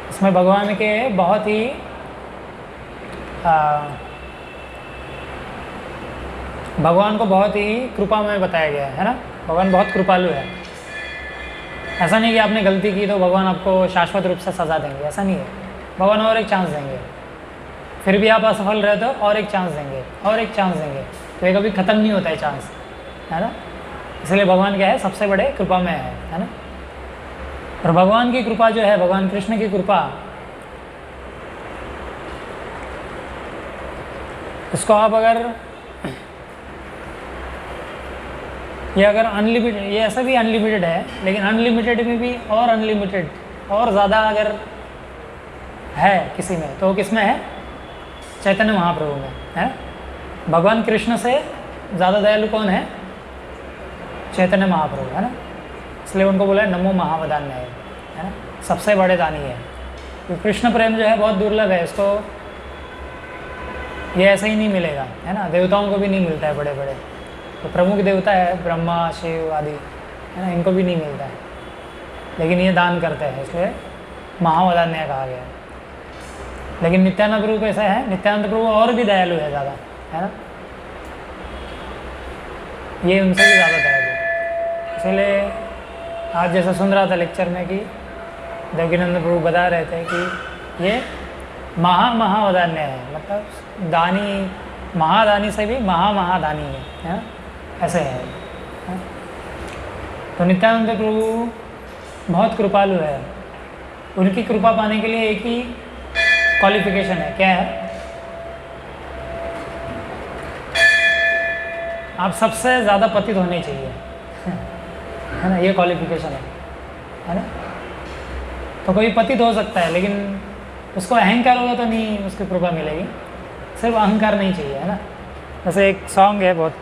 इसमें भगवान के बहुत ही भगवान को बहुत ही कृपा में बताया गया है ना, भगवान बहुत कृपालु है। ऐसा नहीं कि आपने गलती की तो भगवान आपको शाश्वत रूप से सज़ा देंगे, ऐसा नहीं है। भगवान और एक चांस देंगे, फिर भी आप असफल रहे तो और एक चांस देंगे, और एक चांस देंगे, तो ये कभी ख़त्म नहीं होता है चांस, है ना। इसलिए भगवान क्या है, सबसे बड़े कृपा में है ना। और भगवान की कृपा जो है, भगवान कृष्ण की कृपा, इसको आप अगर ये अगर अनलिमिटेड, ये ऐसा भी अनलिमिटेड है, लेकिन अनलिमिटेड में भी और अनलिमिटेड और ज़्यादा अगर है किसी में, तो किस में है, चैतन्य महाप्रभु में है। भगवान कृष्ण से ज़्यादा दयालु कौन है, चैतन्य महाप्रभु, है ना। इसलिए उनको बोला है नमो महावदान्य है ना, सबसे बड़े दानी है। तो कृष्ण प्रेम जो है बहुत दुर्लभ है, इसको ये ऐसे ही नहीं मिलेगा, है ना। देवताओं को भी नहीं मिलता है, बड़े बड़े तो प्रमुख देवता है ब्रह्मा शिव आदि, है ना, इनको भी नहीं मिलता है, लेकिन ये दान करते हैं, इसलिए महावदान्य कहा गया है। लेकिन नित्यानंद प्रभु कैसा है, नित्यानंद प्रभु और भी दयालु है ज़्यादा, है ना, ये उनसे भी ज़्यादा दयालु है। इसलिए आज जैसा सुन रहा था लेक्चर में कि देवकीनंद प्रभु बता रहे थे कि ये महावदान्य है, मतलब दानी, महादानी से भी महादानी है ना, ऐसे है। तो नित्यानंद प्रभु बहुत कृपालु है। उनकी कृपा पाने के लिए एक ही क्वालिफिकेशन है, क्या है, आप सबसे ज़्यादा पतित होने चाहिए, है ना, ये क्वालिफिकेशन है ना। तो कोई पतित हो सकता है, लेकिन उसको अहंकार होगा तो नहीं उसकी कृपा मिलेगी, सिर्फ अहंकार नहीं चाहिए, है ना। जैसे एक सॉन्ग है, बहुत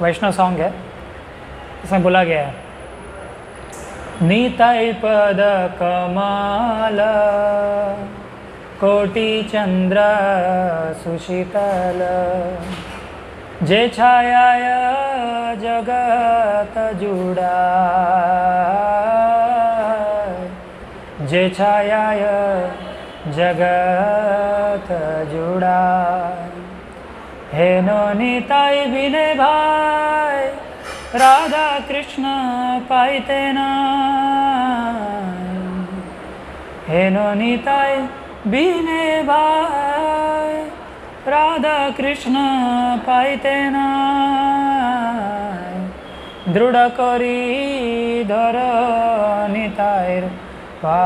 वैष्णव सॉन्ग है, इसमें बोला गया है, नीताई पद कमल कोटि चंद्र सुशीतल जे छायाय जगत जुड़ा, जे छायाय जगत जुड़ा, हे नो निताई बिने भाई राधा कृष्ण पाइते ना, हे नो निताई बिने भाई राधा कृष्ण पाइते ना, दृढ़ करी धर निताई पाय,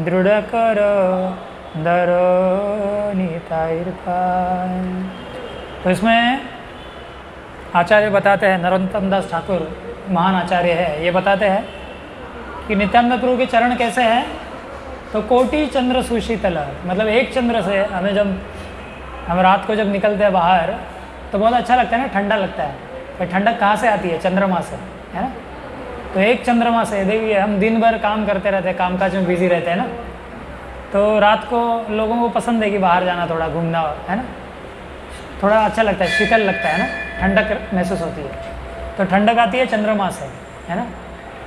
दृढ़ कर धरो निताई पाय। तो इसमें आचार्य बताते हैं, नरोत्तम दास ठाकुर महान आचार्य है, ये बताते हैं कि नित्यानंद प्रभु के चरण कैसे हैं, तो कोटि चंद्र सुशीतल, मतलब एक चंद्र से हमें, जब हम रात को जब निकलते हैं बाहर तो बहुत अच्छा लगता है ना, ठंडा लगता है। फिर ठंडक कहाँ से आती है, चंद्रमा से, है ना। तो एक चंद्रमा से, देखिए हम दिन भर काम करते रहते हैं, कामकाज में बिजी रहते हैं ना, तो रात को लोगों को पसंद है कि बाहर जाना, थोड़ा घूमना, है ना, थोड़ा अच्छा लगता है, शीतल लगता है ना, ठंडक महसूस होती है। तो ठंडक आती है चंद्रमा से, है ना।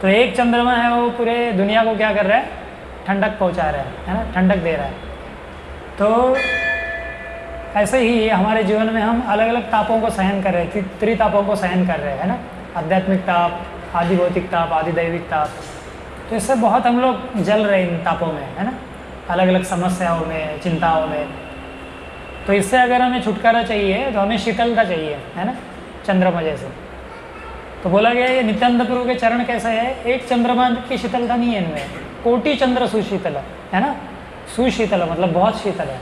तो एक चंद्रमा है, वो पूरे दुनिया को क्या कर रहा है, ठंडक पहुंचा रहा है ना, ठंडक दे रहा है। तो ऐसे ही हमारे जीवन में हम अलग अलग तापों को सहन कर रहे हैं, त्रितापों को सहन कर रहे हैं, है ना, आध्यात्मिक ताप, आदि भौतिक ताप, आदि दैविक ताप। तो इससे बहुत हम लोग जल रहे हैं इन तापों में, है ना, अलग अलग समस्याओं में, चिंताओं में। तो इससे अगर हमें छुटकारा चाहिए तो हमें शीतलता चाहिए, है ना, चंद्रमा जैसे। तो बोला गया ये नित्यानंद प्रभु के चरण कैसे है, एक चंद्रमा की शीतलता नहीं है इनमें, कोटि चंद्र सुशीतल, है ना। सुशीतल मतलब बहुत शीतल है।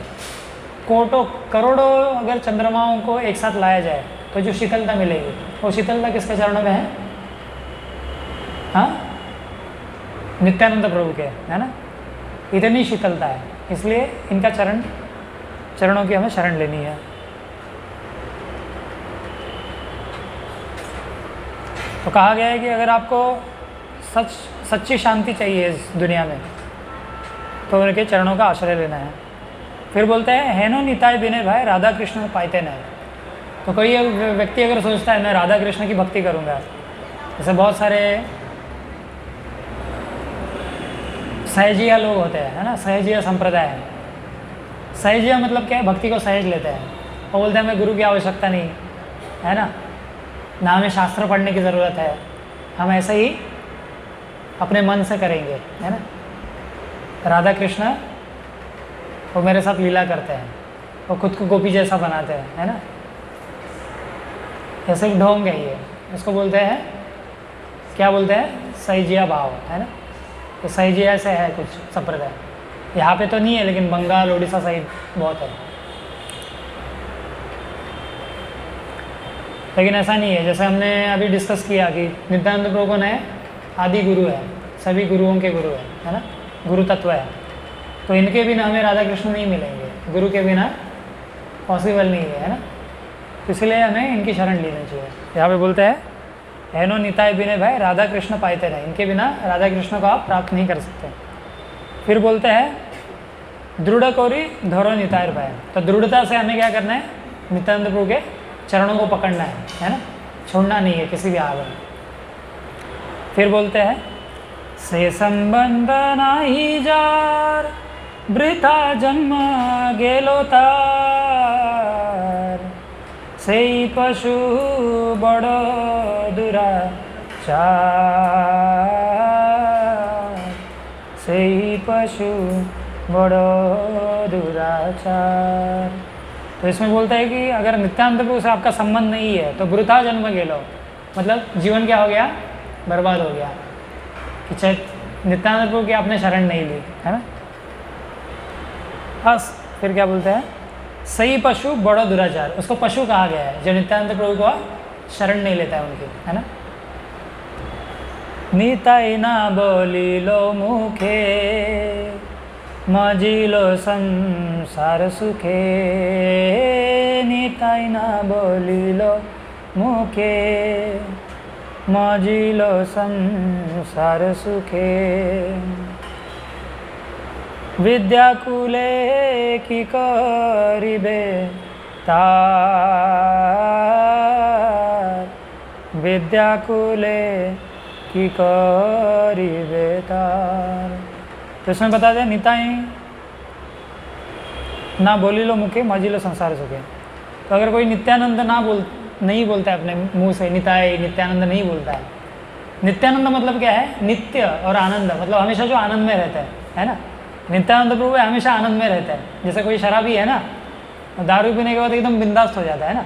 कोटों करोड़ों अगर चंद्रमाओं को एक साथ लाया जाए तो जो शीतलता मिलेगी, वो शीतलता किसके चरणों में है, हाँ, नित्यानंद प्रभु के, है ना। इतनी शीतलता है, इसलिए इनका चरणों की हमें शरण लेनी है। तो कहा गया है कि अगर आपको सच्ची शांति चाहिए इस दुनिया में तो उनके चरणों का आश्रय लेना है। फिर बोलते हैं हेनो निताय बिने भाई राधा कृष्ण पाइते नहीं। तो कोई व्यक्ति अगर सोचता है मैं राधा कृष्ण की भक्ति करूँगा, जैसे बहुत सारे सहजिया लोग होते हैं, है ना, सहजिया संप्रदाय है। सहजिया मतलब क्या है, भक्ति को सहज लेते हैं। वो बोलते हैं हमें गुरु की आवश्यकता नहीं है ना हमें शास्त्र पढ़ने की ज़रूरत है, हम ऐसे ही अपने मन से करेंगे, है ना। राधा कृष्ण वो मेरे साथ लीला करते हैं, वो खुद को गोपी जैसा बनाते हैं, है ना। ऐसे ढोंग है ये, इसको बोलते हैं, क्या बोलते हैं, सहजिया भाव, है ना। तो सहजिया से है कुछ संप्रदाय, यहाँ पे तो नहीं है लेकिन बंगाल उड़ीसा साइड बहुत है। लेकिन ऐसा नहीं है, जैसे हमने अभी डिस्कस किया कि नित्यानंद प्रभु कौन है, आदि गुरु है, सभी गुरुओं के गुरु है ना, गुरु तत्व है। तो इनके बिना हमें राधा कृष्ण नहीं मिलेंगे, गुरु के बिना पॉसिबल नहीं है ना। तो इसलिए हमें इनकी शरण लेनी चाहिए। यहाँ पे बोलते हैं हैनो निताय बिने भाई राधा कृष्ण पाइते नहीं, इनके बिना राधा कृष्ण को आप प्राप्त नहीं कर सकते। फिर बोलते हैं दृढ़ कोरी धरो नितायर भाई, तो दृढ़ता से हमें क्या करना है, नित्यानंद प्रभु के चरणों को पकड़ना है ना, छोड़ना नहीं है किसी भी हाल में। फिर बोलते हैं से संबंध नाही जार वृथा जन्म गेलो तार, से पशु बड़ दुराचार, से पशु बड़ दुराचार। तो इसमें बोलता है कि अगर नित्यानंद प्रभु से आपका संबंध नहीं है तो वृथा जन्म गेलो, मतलब जीवन क्या हो गया, बर्बाद हो गया, कि चाहे नित्यानंद प्रभु की आपने शरण नहीं ली, है ना। बस फिर क्या बोलते हैं, सही पशु बड़ो दुराचार, उसको पशु कहा गया है जो नित्यानंद प्रभु को शरण नहीं लेता है उनकी, है ना। निताई ना बोलिलो मुखे मजिलो संसार सुखे, निताई ना बोलिलो मुखे मजिलो संसार सुखे, विद्याकुले की करिबे तार, विद्याकुले की करिबे तार। तो इसमें बता दें निताई ना बोलिलो मुखे मजिलो संसार सुखे। तो अगर कोई नित्यानंद नहीं बोलता है अपने मुंह से, निताई नित्यानंद नहीं बोलता है। नित्यानंद मतलब क्या है, नित्य और आनंद, मतलब हमेशा जो आनंद में रहता है ना। नित्यानंद प्रभु हमेशा आनंद में रहता है। जैसे कोई शराबी है ना, दारू पीने के बाद एकदम बिंदास हो जाता है ना,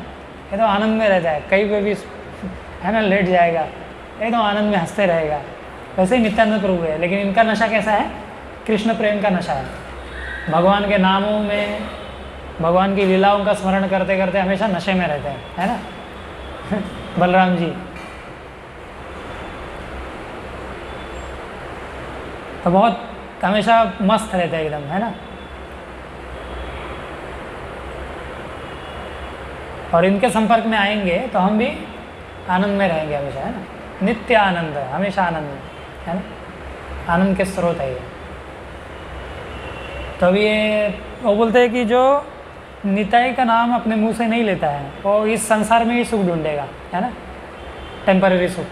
एकदम आनंद में रहता है, कहीं पे भी है ना लेट जाएगा, एकदम आनंद में हंसते रहेगा। वैसे ही नित्यानंद प्रभु है, लेकिन इनका नशा कैसा है, कृष्ण प्रेम का नशा है। भगवान के नामों में, भगवान की लीलाओं का स्मरण करते करते हमेशा नशे में रहते हैं, है ना। बलराम जी तो बहुत हमेशा मस्त रहते हैं एकदम, है ना। और इनके संपर्क में आएंगे तो हम भी आनंद में रहेंगे हमेशा, है ना। नित्य आनंद, हमेशा आनंद में, है ना। आनंद के स्रोत है ये। तो अभी ये वो बोलते हैं कि जो निताई का नाम अपने मुंह से नहीं लेता है वो इस संसार में ही सुख ढूंढेगा, है ना, टेम्पररी सुख।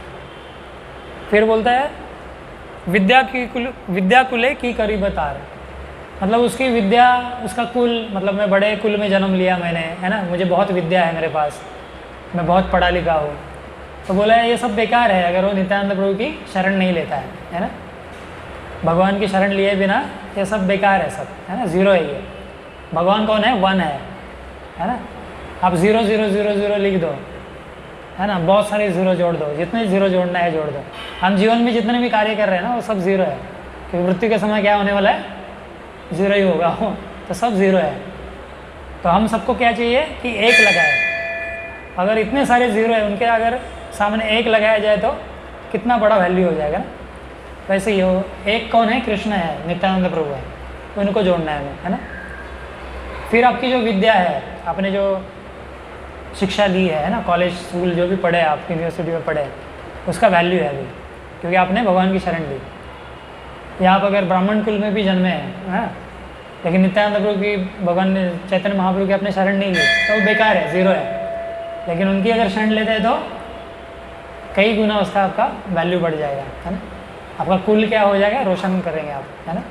फिर बोलता है विद्या कुले की करीब तार, मतलब उसकी विद्या, उसका कुल, मतलब मैं बड़े कुल में जन्म लिया मैंने, है ना, मुझे बहुत विद्या है मेरे पास, मैं बहुत पढ़ा लिखा हूँ। तो बोला है ये सब बेकार है अगर वो नित्यानंद प्रभु की शरण नहीं लेता है ना। भगवान की शरण लिए बिना ये सब बेकार है, सब, है ना, ज़ीरो है ये। भगवान कौन है, वन है ना। आप 0 0 0 0 लिख दो, है ना, बहुत सारे ज़ीरो जोड़ दो, जितने ज़ीरो जोड़ना है जोड़ दो। हम जीवन में जितने भी कार्य कर रहे हैं ना वो सब ज़ीरो है, क्योंकि मृत्यु के समय क्या होने वाला है, ज़ीरो ही होगा, तो सब ज़ीरो है। तो हम सबको क्या चाहिए कि एक लगाए। अगर इतने सारे ज़ीरो है उनके अगर सामने एक लगाया जाए तो कितना बड़ा वैल्यू हो जाएगा ना। वैसे ही हो, एक कौन है, कृष्ण है, नित्यानंद प्रभु है, तो इनको जोड़ना है हमें, है ना। फिर आपकी जो विद्या है, आपने जो शिक्षा ली है ना, कॉलेज स्कूल जो भी पढ़े आप, यूनिवर्सिटी में पढ़े, उसका वैल्यू है अभी, क्योंकि आपने भगवान की शरण ली। या आप अगर ब्राह्मण कुल में भी जन्मे हैं, लेकिन नित्यानंद प्रभु की, भगवान ने चैतन्य महाप्रभु की आपने शरण नहीं ली तो वो बेकार है, ज़ीरो है। लेकिन उनकी अगर शरण लेते हैं तो कई गुना उसका आपका वैल्यू बढ़ जाएगा, है ना। आपका कुल क्या हो जाएगा, रोशन करेंगे आप, है ना।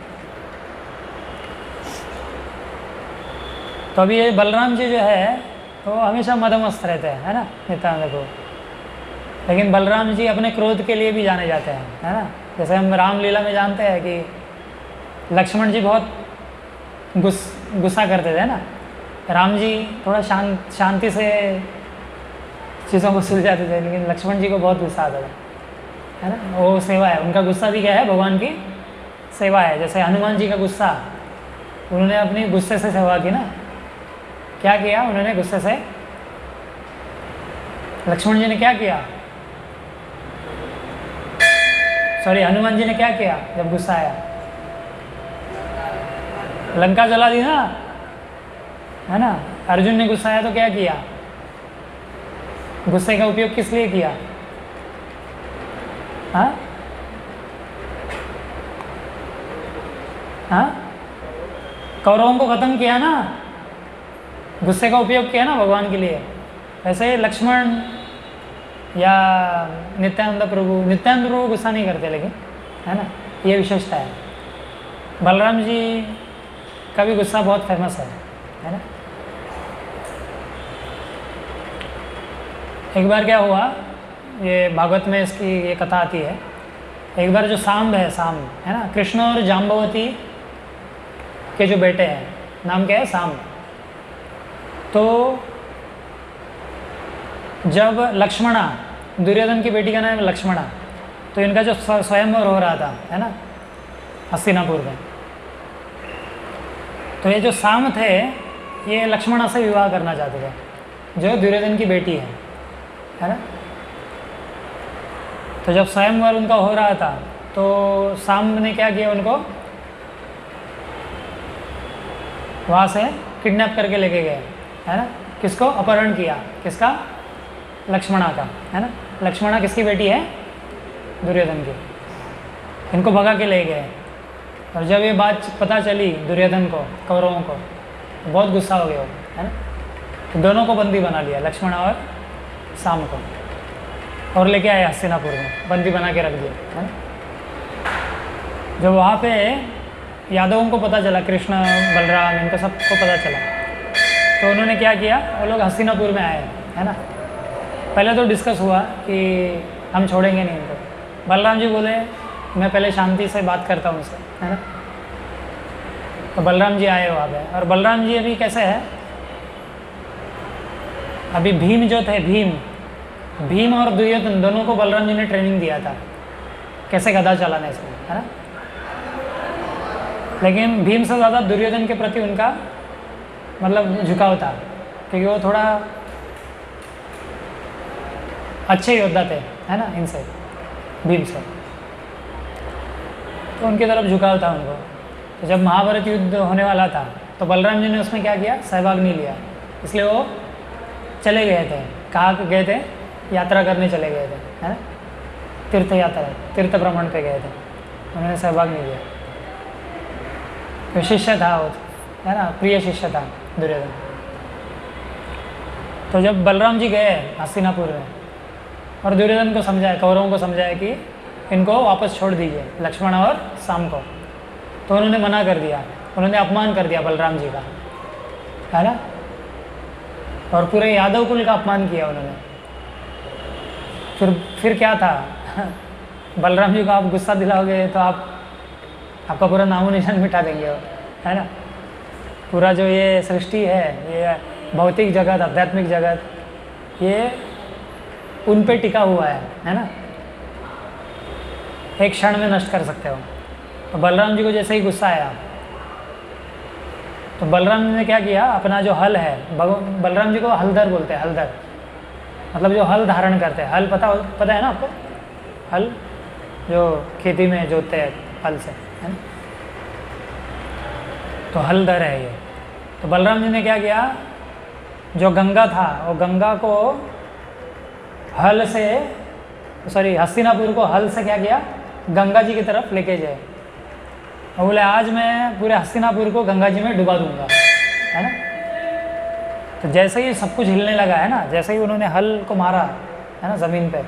तो अभी ये बलराम जी जो है तो हमेशा मदमस्त रहते हैं, है ना, नित्यानंद को। लेकिन बलराम जी अपने क्रोध के लिए भी जाने जाते हैं, है ना। जैसे हम रामलीला में जानते हैं कि लक्ष्मण जी बहुत गुस्सा करते थे, ना। राम जी थोड़ा शांति से चीज़ों को सुलझाते थे, लेकिन लक्ष्मण जी को बहुत गुस्सा आता था, है ना। वो सेवा है, उनका गुस्सा भी क्या है, भगवान की सेवा है। जैसे हनुमान जी का गुस्सा, उन्होंने अपनी गुस्से से सेवा की ना। क्या किया उन्होंने गुस्से से? लक्ष्मण जी ने क्या किया, सॉरी हनुमान जी ने क्या किया जब गुस्सा आया? लंका जला दी ना, है ना। अर्जुन ने गुस्सा आया तो क्या किया? गुस्से का उपयोग किस लिए किया? हाँ हाँ, कौरवों को खत्म किया ना, गुस्से का उपयोग किया ना भगवान के लिए। वैसे लक्ष्मण या नित्यानंद प्रभु गुस्सा नहीं करते, लेकिन, है ना, ये विशेषता है। बलराम जी का भी गुस्सा बहुत फेमस है ना। एक बार क्या हुआ, ये भागवत में इसकी ये कथा आती है। एक बार जो सांब है ना, कृष्ण और जाम्बवती के जो बेटे हैं, नाम क्या है, सांब। तो जब लक्ष्मणा, दुर्योधन की बेटी का नाम है लक्ष्मणा, तो इनका जो स्वयंवर हो रहा था, है ना, हस्तिनापुर में, तो ये जो साम थे ये लक्ष्मणा से विवाह करना चाहते थे, जो दुर्योधन की बेटी है ना। तो जब स्वयंवर उनका हो रहा था तो साम ने क्या किया, उनको वहाँ से किडनैप करके लेके गए, है ना। किसको अपहरण किया? किसका? लक्ष्मणा का, है ना। लक्ष्मणा किसकी बेटी है? दुर्योधन की। इनको भगा के ले गए, और जब ये बात पता चली दुर्योधन को, कौरवों को, तो बहुत गुस्सा हो गया, है ना। तो दोनों को बंदी बना लिया, लक्ष्मणा और साम को, और लेके आए हस्तिनापुर में, बंदी बना के रख दिया, है ना। जब वहाँ पे यादवों को पता चला, कृष्ण बलराम इनको सबको पता चला, तो उन्होंने क्या किया, वो लोग हस्तिनापुर में आए, है ना। पहले तो डिस्कस हुआ कि हम छोड़ेंगे नहीं इनको। बलराम जी बोले मैं पहले शांति से बात करता हूँ उनसे, है ना। तो बलराम जी आए वहाँ पे, और बलराम जी अभी कैसे है, अभी भीम जो थे, भीम और दुर्योधन दोनों को बलराम जी ने ट्रेनिंग दिया था कैसे गदा चलाने से, है ना। लेकिन भीम से ज़्यादा दुर्योधन के प्रति उनका मतलब झुकाव था, क्योंकि वो थोड़ा अच्छे योद्धा थे, है ना, इनसे, भीम से, तो उनकी तरफ झुकाव था उनको। तो जब महाभारत युद्ध होने वाला था तो बलराम जी ने उसमें क्या किया, सहभाग नहीं लिया, इसलिए वो चले गए थे। कहाँ गए थे? यात्रा करने चले गए थे, है ना, तीर्थ यात्रा, तीर्थ भ्रमण पे गए थे, उन्होंने सहभाग नहीं लिया। तो शिष्य था वो, है ना, प्रिय शिष्य था दुर्योधन। तो जब बलराम जी गए हस्तिनापुर में और दुर्योधन को समझाया, कौरवों को समझाया कि इनको वापस छोड़ दीजिए, लक्ष्मण और साम को, तो उन्होंने मना कर दिया, उन्होंने अपमान कर दिया बलराम जी का, है ना, और पूरे यादव कुल का अपमान किया उन्होंने। फिर क्या था बलराम जी को आप गुस्सा दिलाओगे तो आपका पूरा नामो निशान मिटा देंगे, है ना। पूरा जो ये सृष्टि है, ये भौतिक जगत, आध्यात्मिक जगत, ये उन पे टिका हुआ है ना। एक क्षण में नष्ट कर सकते हो। तो बलराम जी को जैसे ही गुस्सा आया तो बलराम जी ने क्या किया, अपना जो हल है, बलराम जी को हलधर बोलते हैं, हलधर मतलब जो हल धारण करते हैं। हल पता है ना आपको, हल जो खेती में जोतते हैं हल से, है ना, तो हलधर है ये। तो बलराम जी ने क्या किया, जो गंगा था वो गंगा को हल से, सॉरी हस्तिनापुर को हल से क्या किया, गंगा जी की तरफ लेके जाए। और बोले आज मैं पूरे हस्तिनापुर को गंगा जी में डुबा दूंगा, है ना। तो जैसे ही सब कुछ हिलने लगा, है ना, जैसे ही उन्होंने हल को मारा, है ना, ज़मीन पे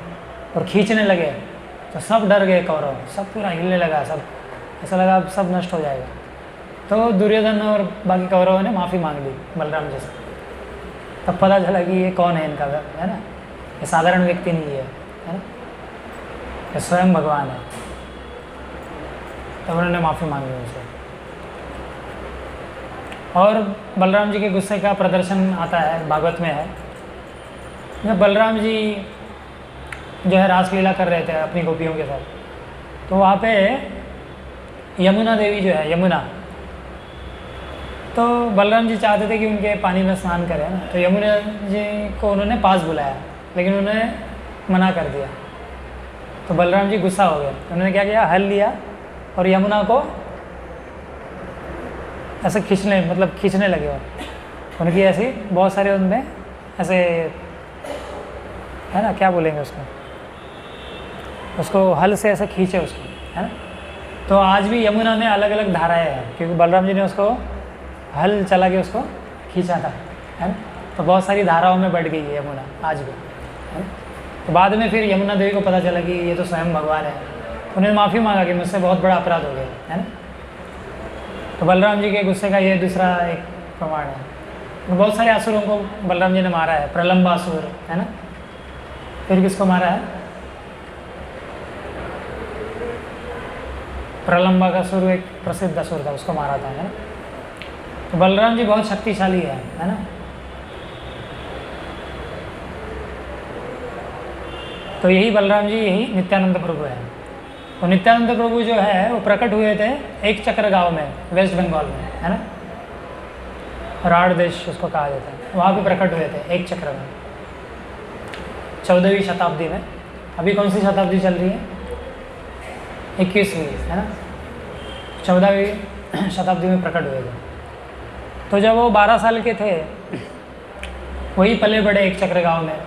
और खींचने लगे, तो सब डर गए कौरव, सब पूरा हिलने लगा, सब ऐसा लगा अब सब नष्ट हो जाएगा। तो दुर्योधन और बाकी कौरवों ने माफ़ी मांग ली बलराम जी से। तब पता चला कि ये कौन है इनका, है ना, ये साधारण व्यक्ति नहीं है ना, ये स्वयं भगवान है। तब उन्होंने माफ़ी मांगी उनसे। और बलराम जी के गुस्से का प्रदर्शन आता है, भागवत में है, जब बलराम जी जो है रासलीला कर रहे थे अपनी गोपियों के साथ, तो वहाँ पे यमुना देवी जो है, यमुना, तो बलराम जी चाहते थे कि उनके पानी में स्नान करें ना, तो यमुना जी को उन्होंने पास बुलाया, लेकिन उन्होंने मना कर दिया। तो बलराम जी गुस्सा हो गए। उन्होंने क्या किया, हल लिया और यमुना को ऐसे खींचने लगे। और उनकी ऐसी बहुत सारे उनमें ऐसे, है ना, क्या बोलेंगे उसको हल से ऐसे खींचे उसको, है ना। तो आज भी यमुना में अलग अलग धाराएं हैं, क्योंकि बलराम जी ने उसको हल चला के उसको खींचा था, है ना। तो बहुत सारी धाराओं में बढ़ गई है यमुना आज भी, है ना। तो बाद में फिर यमुना देवी को पता चला कि ये तो स्वयं भगवान है। उन्होंने माफ़ी मांगा कि मुझसे बहुत बड़ा अपराध हो गया, है ना। तो बलराम जी के गुस्से का ये दूसरा एक प्रमाण है। तो बहुत सारे असुरों को बलराम जी ने मारा है, प्रलंबासुर, है ना। फिर किसको मारा है, प्रलंबा का असुर एक प्रसिद्ध असुर था, उसको मारा था, है ना। तो बलराम जी बहुत शक्तिशाली है ना। तो यही बलराम जी, यही नित्यानंद प्रभु है। तो नित्यानंद प्रभु जो है वो प्रकट हुए थे एक चक्र गांव में, वेस्ट बंगाल में, है ना, राढ़ देश उसको कहा जाता है। वहाँ पे प्रकट हुए थे एक चक्र में, 14वीं शताब्दी में। अभी कौन सी शताब्दी चल रही है, 21वीं, है ना। 14वीं शताब्दी में प्रकट हुए थे। तो जब वो 12 साल के थे, वही पले बड़े एक चक्र गांव में।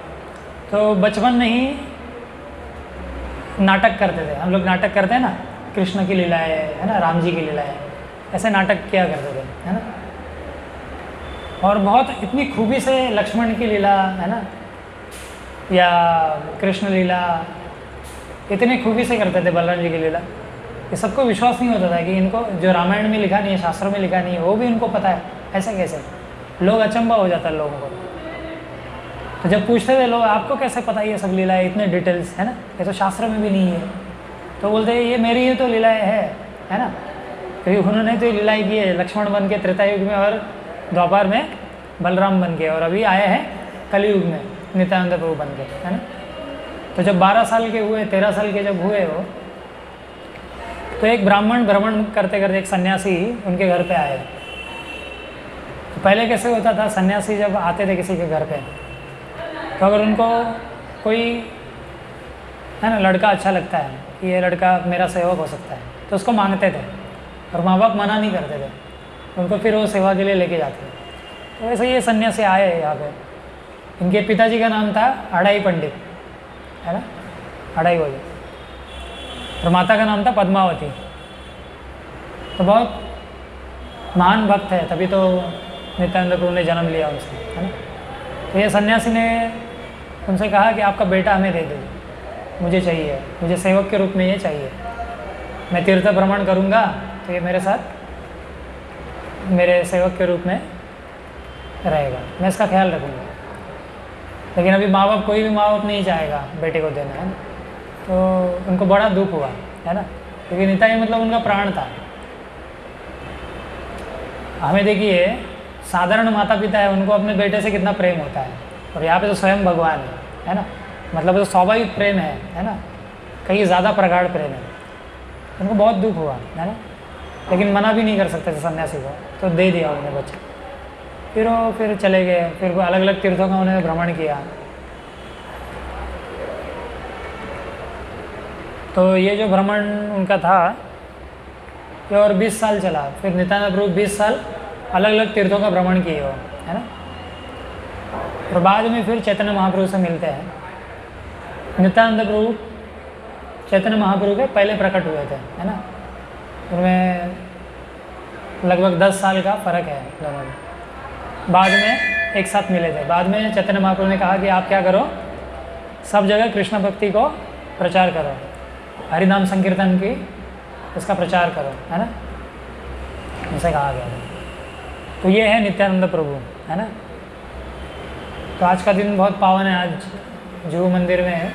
तो बचपन में ही नाटक करते थे। हम लोग नाटक करते हैं ना, कृष्ण की लीलाएं, है ना, राम जी की लीलाएं, ऐसे नाटक किया करते थे, है ना। और बहुत इतनी खूबी से लक्ष्मण की लीला, है ना, या कृष्ण लीला इतनी खूबी से करते थे, बलराम जी की लीला, कि सबको विश्वास नहीं होता था कि इनको जो रामायण में लिखा नहीं है, शास्त्रों में लिखा नहीं है, वो भी इनको पता है। ऐसे कैसे, लोग अचंभा हो जाता है लोगों को। तो जब पूछते थे लोग, आपको कैसे पता ये सब लीलाएं इतने डिटेल्स, है ना, ये तो शास्त्र में भी नहीं है। तो बोलते हैं ये मेरी ये तो लीलाएं है ना, क्योंकि उन्होंने तो ये लीलाएं की है, लक्ष्मण बन के त्रेता युग में, और द्वापर में बलराम बन के, और अभी आए हैं कलयुग में नित्यानंद प्रभु बन के, है ना। तो जब 12 साल के हुए, 13 साल के जब हुए वो, तो एक ब्राह्मण भ्रमण करते करते, एक सन्यासी उनके घर पे आए। तो पहले कैसे होता था, सन्यासी जब आते थे किसी के घर पे, तो अगर उनको कोई, है ना, लड़का अच्छा लगता है कि ये लड़का मेरा सेवक हो सकता है, तो उसको मांगते थे, और माँ बाप मना नहीं करते थे, उनको फिर वो सेवा के लिए लेके जाते थे। तो वैसे ये सन्यासी आए यहाँ पे। इनके पिताजी का नाम था अढ़ाई पंडित, है ना, अढ़ाई बोले, और माता का नाम था पद्मावती। तो बहुत महान भक्त है, तभी तो नित्यानंद प्रभु ने जन्म लिया उनसे, है ना। तो ये सन्यासी ने उनसे कहा कि आपका बेटा हमें दे दो, मुझे चाहिए, मुझे सेवक के रूप में ये चाहिए। मैं तीर्थ भ्रमण करूँगा तो ये मेरे साथ मेरे सेवक के रूप में रहेगा, मैं इसका ख्याल रखूँगा। लेकिन अभी माँ बाप, कोई भी माँ बाप नहीं चाहेगा बेटे को देना, है ना। तो उनको बड़ा दुख हुआ, है ना, क्योंकि निताई मतलब उनका प्राण था। हमें देखिए, साधारण माता पिता है, उनको अपने बेटे से कितना प्रेम होता है, और यहाँ पे तो स्वयं भगवान है ना, मतलब तो स्वाभाविक प्रेम है ना, कहीं ज़्यादा प्रगाढ़ प्रेम है। उनको बहुत दुख हुआ, है ना, लेकिन मना भी नहीं कर सकते थे सन्यासी को, तो दे दिया उन्हें बच्चा। फिर चले गए, फिर अलग अलग तीर्थों का उन्होंने भ्रमण किया। तो ये जो भ्रमण उनका था ये और 20 साल चला। फिर नित्यानंद प्रभु 20 साल अलग अलग तीर्थों का भ्रमण किए हो, है ना। और बाद में फिर चैतन्य महाप्रभु से मिलते हैं। नित्यानंद प्रभु चैतन्य महाप्रभु के पहले प्रकट हुए थे, है ना। उनमें लगभग 10 साल का फ़र्क है दोनों में। बाद में एक साथ मिले थे। बाद में चैतन्य महाप्रभु ने कहा कि आप क्या करो, सब जगह कृष्ण भक्ति को प्रचार करो, हरिनाम संकीर्तन की इसका प्रचार करो, है ना। ऐसे कहा गया था। तो ये है नित्यानंद प्रभु, है ना। तो आज का दिन बहुत पावन है। आज जुहू मंदिर में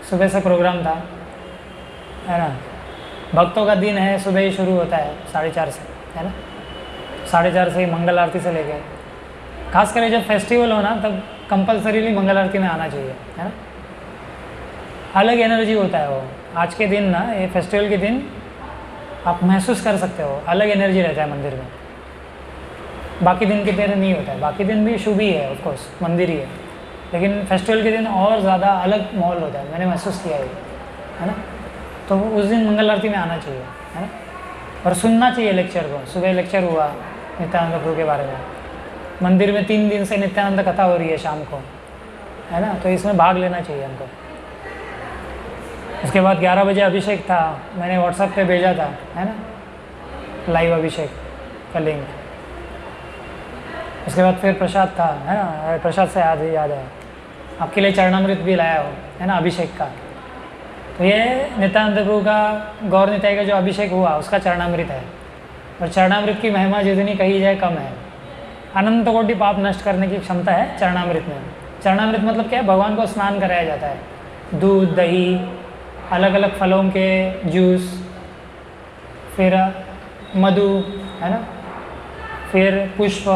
सुबह से प्रोग्राम था, है ना। भक्तों का दिन है, सुबह ही शुरू होता है 4:30 से, है ना। 4:30 से ही मंगल आरती से लेके, खास करके जब फेस्टिवल हो ना तब कंपलसरीली मंगल आरती में आना चाहिए, है ना। अलग एनर्जी होता है वो। आज के दिन ना, ये फेस्टिवल के दिन आप महसूस कर सकते हो, अलग एनर्जी रहता है मंदिर में। बाकी दिन की तरह नहीं होता है। बाकी दिन भी शुभ ही है, ऑफकोर्स मंदिर ही है, लेकिन फेस्टिवल के दिन और ज़्यादा अलग माहौल होता है। मैंने महसूस किया है ना। तो उस दिन मंगल आरती में आना चाहिए, है ना। और सुनना चाहिए लेक्चर को। सुबह लेक्चर हुआ नित्यानंद प्रभु के बारे में। मंदिर में 3 दिन से नित्यानंद कथा हो रही है शाम को, है ना। तो इसमें भाग लेना चाहिए हमको। उसके बाद 11 बजे अभिषेक था, मैंने व्हाट्सएप पे भेजा था, है ना, लाइव अभिषेक का लिंक। उसके बाद फिर प्रसाद था, है ना। प्रसाद से याद है आपके लिए चरणामृत भी लाया हो, है ना, अभिषेक का। तो ये नित्यानंद प्रभु का, गौर निताई का जो अभिषेक हुआ उसका चरणामृत है। और चरणामृत की महिमा जितनी कही जाए कम है। अनंत कोटि पाप नष्ट करने की क्षमता है चरणामृत में। चरणामृत मतलब क्या है? भगवान को स्नान कराया जाता है। दूध, दही, अलग अलग फलों के जूस, फिर मधु, है ना, फिर पुष्प,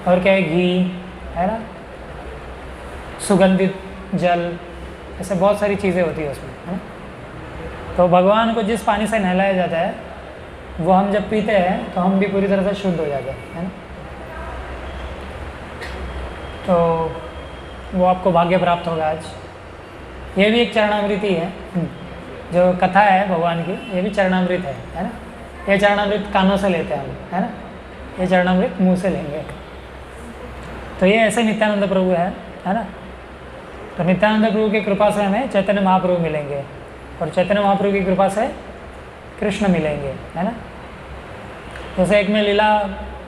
और क्या है, घी, है ना, सुगंधित जल, ऐसे बहुत सारी चीज़ें होती है उसमें, है ना। तो भगवान को जिस पानी से नहलाया जाता है वो हम जब पीते हैं तो हम भी पूरी तरह से शुद्ध हो जाते हैं, है ना। तो वो आपको भाग्य प्राप्त होगा आज। ये भी एक चरणामृत ही है। जो कथा है भगवान की, ये भी चरणामृत है ना। ये चरणामृत कानों से लेते हैं हम, है ना। ये चरणामृत मुंह से लेंगे। तो ये ऐसे नित्यानंद प्रभु है ना। तो नित्यानंद प्रभु की कृपा से हमें चैतन्य महाप्रभु मिलेंगे, और चैतन्य महाप्रभु की कृपा से कृष्ण मिलेंगे, है ना। जैसे एक मैं लीला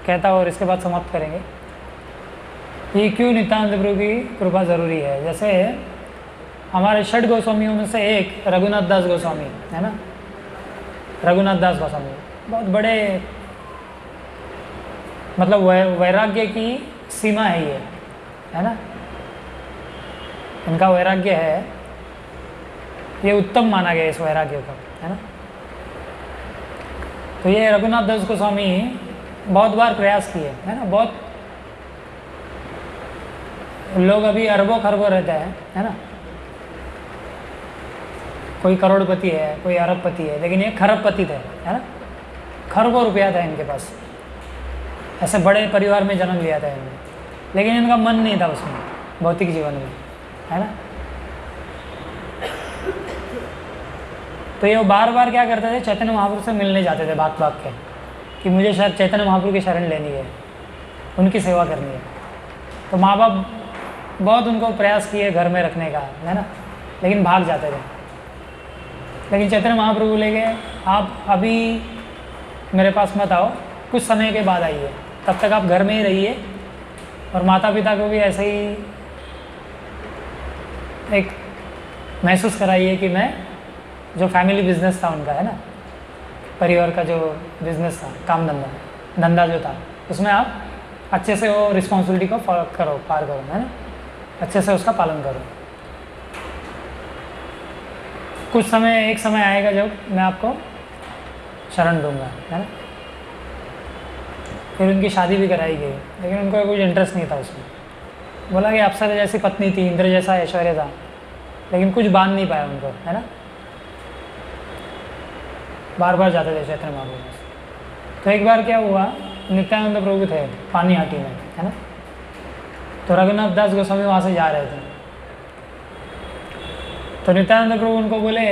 कहता हूँ और इसके बाद समाप्त करेंगे। ये क्यों नित्यानंद प्रभु की कृपा ज़रूरी है। जैसे हमारे षड गोस्वामियों में से एक रघुनाथ दास गोस्वामी, है ना। रघुनाथ दास गोस्वामी बहुत बड़े, मतलब वैराग्य की सीमा है ये, है ना। इनका वैराग्य है, ये उत्तम माना गया इस वैराग्य को, है ना। तो ये रघुनाथ दास गोस्वामी बहुत बार प्रयास किए, है ना। बहुत लोग अभी अरबों खरबों रहते हैं, है ना। कोई करोड़पति है, कोई अरबपति है, लेकिन ये खरबपति थे, है ना। खरबों रुपया था इनके पास। ऐसे बड़े परिवार में जन्म लिया था इन्होंने, लेकिन इनका मन नहीं था उसमें, भौतिक जीवन में, है ना। तो ये बार बार क्या करते थे, चैतन्य महाप्रभु से मिलने जाते थे भाग भाग के, कि मुझे शायद चैतन्य महाप्रभु की शरण लेनी है, उनकी सेवा करनी है। तो माँ बाप बहुत उनको प्रयास किए घर में रखने का, है ना, लेकिन भाग जाते थे। लेकिन चैतन्य महाप्रभु ले गए, आप अभी मेरे पास मत आओ, कुछ समय के बाद आइए, तब तक आप घर में ही रहिए। और माता पिता को भी ऐसे ही एक महसूस कराइए कि मैं, जो फैमिली बिजनेस था उनका, है ना, परिवार का जो बिजनेस था, काम धंधा जो था, उसमें आप अच्छे से वो रिस्पॉन्सिबिलिटी को पार करो, है ना, अच्छे से उसका पालन करो। कुछ समय, एक समय आएगा जब मैं आपको शरण दूंगा, है ना। फिर उनकी शादी भी कराई गई, लेकिन उनको कुछ इंटरेस्ट नहीं था उसमें। बोला कि अप्सरा जैसी पत्नी थी, इंद्र जैसा ऐश्वर्य था, लेकिन कुछ बांध नहीं पाया उनको, है ना। बार बार जाते थे चैतन्य महाप्रभु। तो एक बार क्या हुआ, नित्यानंद प्रभु थे पानीहाटी में, है ना। तो रघुनाथ दास गोस्वामी वहाँ से जा रहे थे। तो नित्यानंद प्रभु उनको बोले,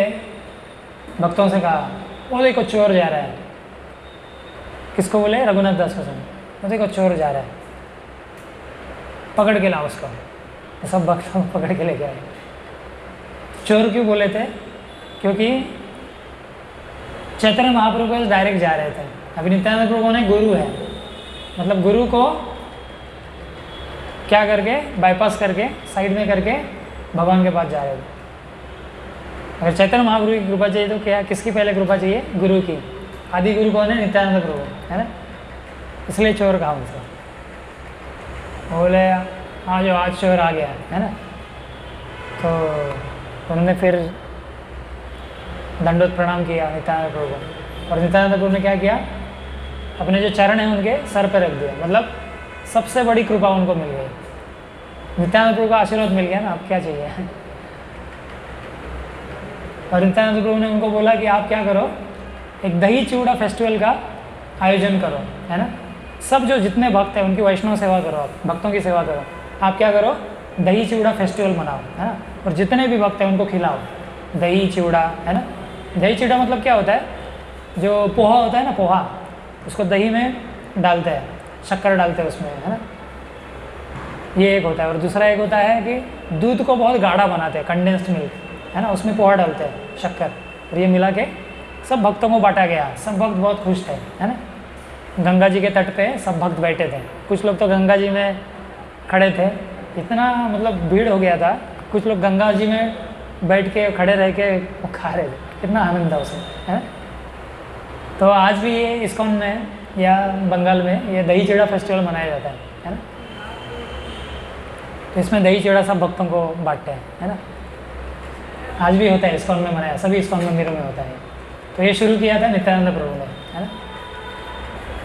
भक्तों से कहा, वो देखो चोर जा रहा है। किसको बोले? रघुनाथ दास गोस्वामी। वो देखो चोर जा रहा है, पकड़ के लाओ उसको। तो सब भक्तों को पकड़ के लेके आए। चोर क्यों बोले थे? क्योंकि चैतन्य महाप्रभु को डायरेक्ट जा रहे थे। अभी नित्यानंद प्रभु ने गुरु है, मतलब गुरु को क्या करके, बाईपास करके, साइड में करके भगवान के पास जा रहे थे। अगर चैतन्य महाप्रभु की कृपा चाहिए तो क्या, किसकी पहले कृपा चाहिए? गुरु की। आदि गुरु कौन है? नित्यानंद प्रभु, है ना, इसलिए चोर कहा उनसे। बोले हाँ जो आज चोर आ गया है ना, तो उन्होंने फिर दंडोत प्रणाम किया नित्यानंद प्रभु को, और नित्यानंद प्रभु ने क्या किया, अपने जो चरण हैं उनके सर पर रख दिया। मतलब सबसे बड़ी कृपा उनको मिल गई, नित्यानंद प्रभु का आशीर्वाद मिल गया ना, अब क्या चाहिए। और नित्यानंद प्रभु ने उनको बोला कि आप क्या करो, एक दही चिवड़ा फेस्टिवल का आयोजन करो, है ना, सब जो जितने भक्त हैं उनकी वैष्णव सेवा करो, आप भक्तों की सेवा करो, आप क्या करो, दही चिवड़ा फेस्टिवल मनाओ, है ना, और जितने भी भक्त हैं उनको खिलाओ दही चिवड़ा, है ना। दही चिवड़ा मतलब क्या होता है, जो पोहा होता है ना, पोहा, उसको दही में डालते हैं, शक्कर डालते हैं उसमें, है ना, ये एक होता है। और दूसरा एक होता है कि दूध को बहुत गाढ़ा बनाते हैं, कंडेंस्ड मिल्क, है ना, उसमें पोहा डालते हैं, शक्कर, और ये मिला के सब भक्तों को बांटा गया। सब भक्त बहुत खुश थे, है ना। गंगा जी के तट पे सब भक्त बैठे थे, कुछ लोग तो गंगा जी में खड़े थे, इतना मतलब भीड़ हो गया था, कुछ लोग गंगा जी में बैठ के खड़े रह के खा रहे थे, कितना आनंद था उसे, है ना। तो आज भी ये इस्कॉन में या बंगाल में ये दही चिवड़ा फेस्टिवल मनाया जाता है ना। तो इसमें दही चिवड़ा सब भक्तों को बांटते हैं, है ना। आज भी होता है, इस्कॉन में मनाया, सभी इस्कॉन मंदिरों में होता है। तो ये शुरू किया था नित्यानंद प्रभु ने, है ना।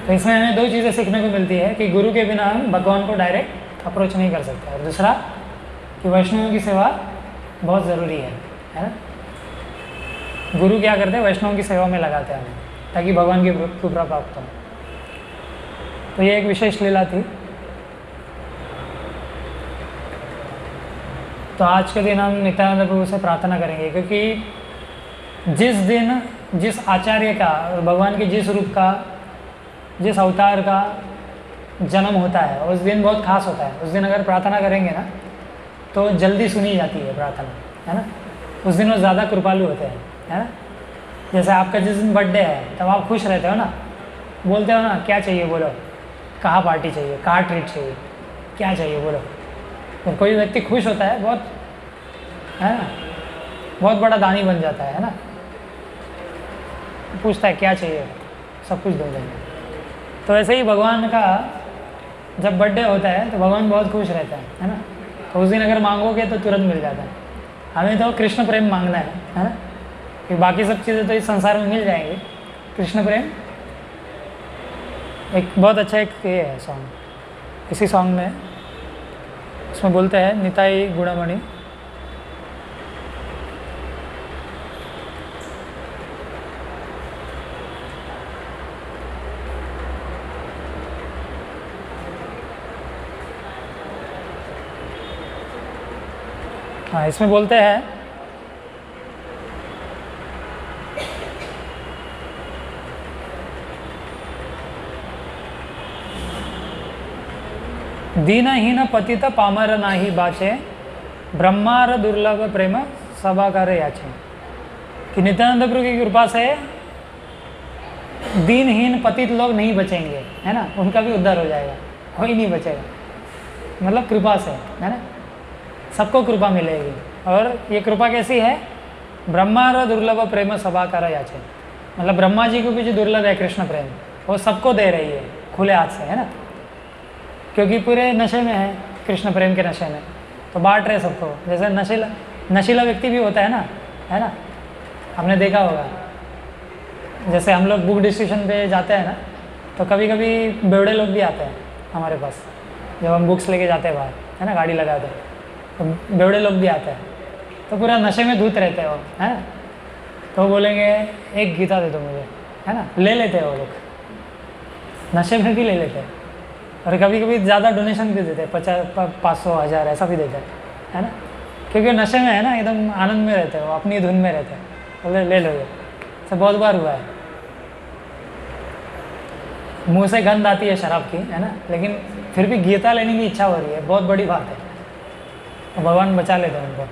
तो इसमें हमें दो चीज़ें सीखने को मिलती है कि गुरु के बिना हम भगवान को डायरेक्ट अप्रोच नहीं कर सकते, और दूसरा कि वैष्णवों की सेवा बहुत ज़रूरी है ना। गुरु क्या करते हैं, वैष्णवों की सेवा में लगाते हैं हमें, ताकि भगवान की कृपा प्राप्त हो। तो ये एक विशेष लीला थी। तो आज के दिन हम नित्यानंद प्रभु से प्रार्थना करेंगे, क्योंकि जिस दिन जिस आचार्य का, भगवान के जिस रूप का, जिस अवतार का जन्म होता है, उस दिन बहुत खास होता है। उस दिन अगर प्रार्थना करेंगे ना तो जल्दी सुनी जाती है प्रार्थना, है ना। उस दिन वो ज़्यादा कृपालु होते हैं, है ना। जैसे आपका जिस दिन बर्थडे है तब आप खुश रहते हो ना, बोलते हो ना क्या चाहिए बोलो, कहाँ पार्टी चाहिए, कहाँ ट्रीट चाहिए, क्या चाहिए बोलो। तो कोई व्यक्ति खुश होता है बहुत, है ना, बहुत बड़ा दानी बन जाता है ना, पूछता है क्या चाहिए, सब कुछ दे देंगे। तो ऐसे ही भगवान का जब बर्थडे होता है तो भगवान बहुत खुश रहता है ना। तो उस दिन अगर मांगोगे तो तुरंत मिल जाता है। हमें तो कृष्ण प्रेम मांगना है ना, कि बाकी सब चीज़ें तो इस संसार में मिल जाएंगी। कृष्ण प्रेम एक बहुत अच्छा एक ये है सॉन्ग, इसी सॉन्ग में उसमें बोलते हैं निताई गुणमणि, हाँ इसमें बोलते हैं दीनहीन पतित पामर नाही बाचे, ब्रह्मार दुर्लभ प्रेम सभाकर याचे। कि नित्यानंद प्रभु की कृपा से दीनहीन पतित लोग नहीं बचेंगे, है ना, उनका भी उद्धार हो जाएगा, कोई नहीं बचेगा, मतलब कृपा से, है ना, सबको कृपा मिलेगी। और ये कृपा कैसी है, ब्रह्मार दुर्लभ प्रेम सभाकर याचे, मतलब ब्रह्मा जी को भी जो दुर्लभ है कृष्ण प्रेम, वो सबको दे रही है खुले हाथ से, है ना, क्योंकि पूरे नशे में है, कृष्ण प्रेम के नशे में, तो बांट रहे सबको। जैसे नशीला व्यक्ति भी होता है ना, हमने देखा होगा। जैसे हम लोग बुक डिस्ट्रीब्यूशन पे जाते हैं ना, तो कभी कभी बेवड़े लोग भी आते हैं हमारे पास, जब हम बुक्स लेके जाते हैं बाहर, है ना, गाड़ी लगाते हैं, तो बेवड़े लोग भी आते हैं, तो पूरा नशे में धूत रहते हैं वो, है ना। तो वो बोलेंगे एक गीता दे दो मुझे, है ना, ले लेते हैं वो लोग, नशे में भी ले लेते हैं। और कभी कभी ज़्यादा डोनेशन भी देते हैं, 500 1000 ऐसा भी देते हैं, है ना, क्योंकि नशे में है ना, एकदम आनंद में रहते हैं वो, अपनी धुन में रहते हैं, तो ले लो ये। तो बहुत बार हुआ है, मुंह से गंध आती है शराब की, है ना, लेकिन फिर भी गीता लेने की इच्छा हो रही है, बहुत बड़ी बात है, तो भगवान बचा लेते हैं उनको।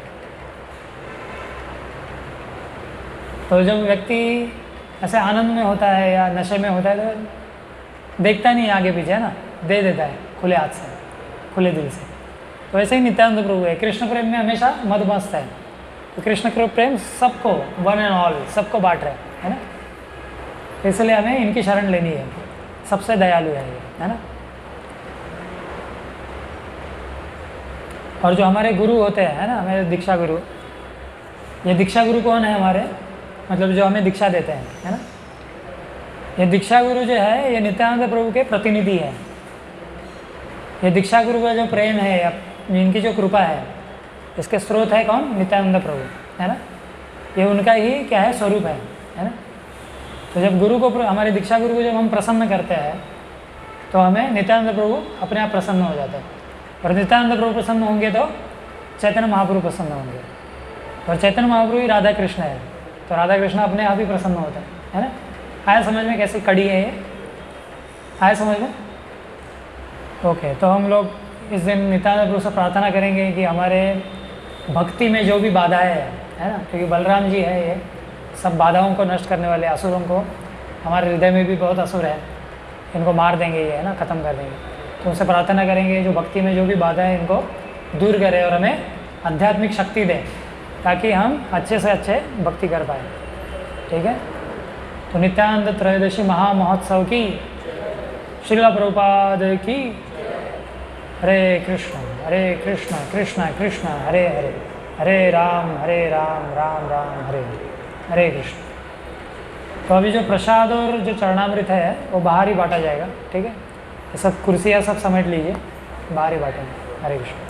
तो जब व्यक्ति ऐसे आनंद में होता है या नशे में होता है तो देखता नहीं आगे पीछे, है ना, दे देता है खुले हाथ से, खुले दिल से। तो ऐसे ही नित्यानंद प्रभु है, कृष्ण प्रेम में हमेशा मदमस्त है। तो कृष्ण प्रेम सबको, वन एंड ऑल, सबको बांट रहे हैं, है ना। इसलिए हमें इनकी शरण लेनी है, सबसे दयालु है ये, है ना। और जो हमारे गुरु होते हैं, है ना, हमारे दीक्षा गुरु, ये दीक्षा गुरु कौन है हमारे, मतलब जो हमें दीक्षा देते हैं, है ना। ये दीक्षा गुरु जो है ये नित्यानंद प्रभु के प्रतिनिधि है। ये दीक्षा गुरु का जो प्रेम है, इनकी जो कृपा है, इसके स्रोत है कौन, नित्यानंद प्रभु, है ना। ये उनका ही क्या है, स्वरूप है ना। तो जब गुरु को, हमारे दीक्षा गुरु को जब हम प्रसन्न करते हैं तो हमें नित्यानंद प्रभु अपने आप प्रसन्न हो जाते हैं। और नित्यानंद प्रभु प्रसन्न होंगे तो चैतन्य महाप्रभु प्रसन्न होंगे, और चैतन्य महाप्रभु ही राधा कृष्ण है, तो राधा कृष्ण अपने आप ही प्रसन्न होता है ना। आया समझ में कैसी कड़ी है ये, आया समझ में। ओके, तो हम लोग इस दिन नित्यानंद प्रभु से प्रार्थना करेंगे कि हमारे भक्ति में जो भी बाधाएं है ना, क्योंकि बलराम जी है ये सब बाधाओं को नष्ट करने वाले, असुरों को, हमारे हृदय में भी बहुत असुर है, इनको मार देंगे ये, है ना, ख़त्म कर देंगे। तो उनसे प्रार्थना करेंगे जो भक्ति में जो भी बाधा है इनको दूर करे और हमें आध्यात्मिक शक्ति दे, ताकि हम अच्छे से अच्छे भक्ति कर पाए। ठीक है, तो नित्यानंद त्रयोदशी महामहोत्सव की, श्रील प्रभुपाद की। हरे कृष्ण कृष्ण कृष्ण हरे हरे, हरे राम राम राम हरे हरे कृष्ण। तो अभी जो प्रसाद और जो चरणामृत है वो बाहर ही बांटा जाएगा। ठीक है, ये सब कुर्सियाँ सब समेट लीजिए, बाहर ही बांटेंगे। हरे कृष्ण।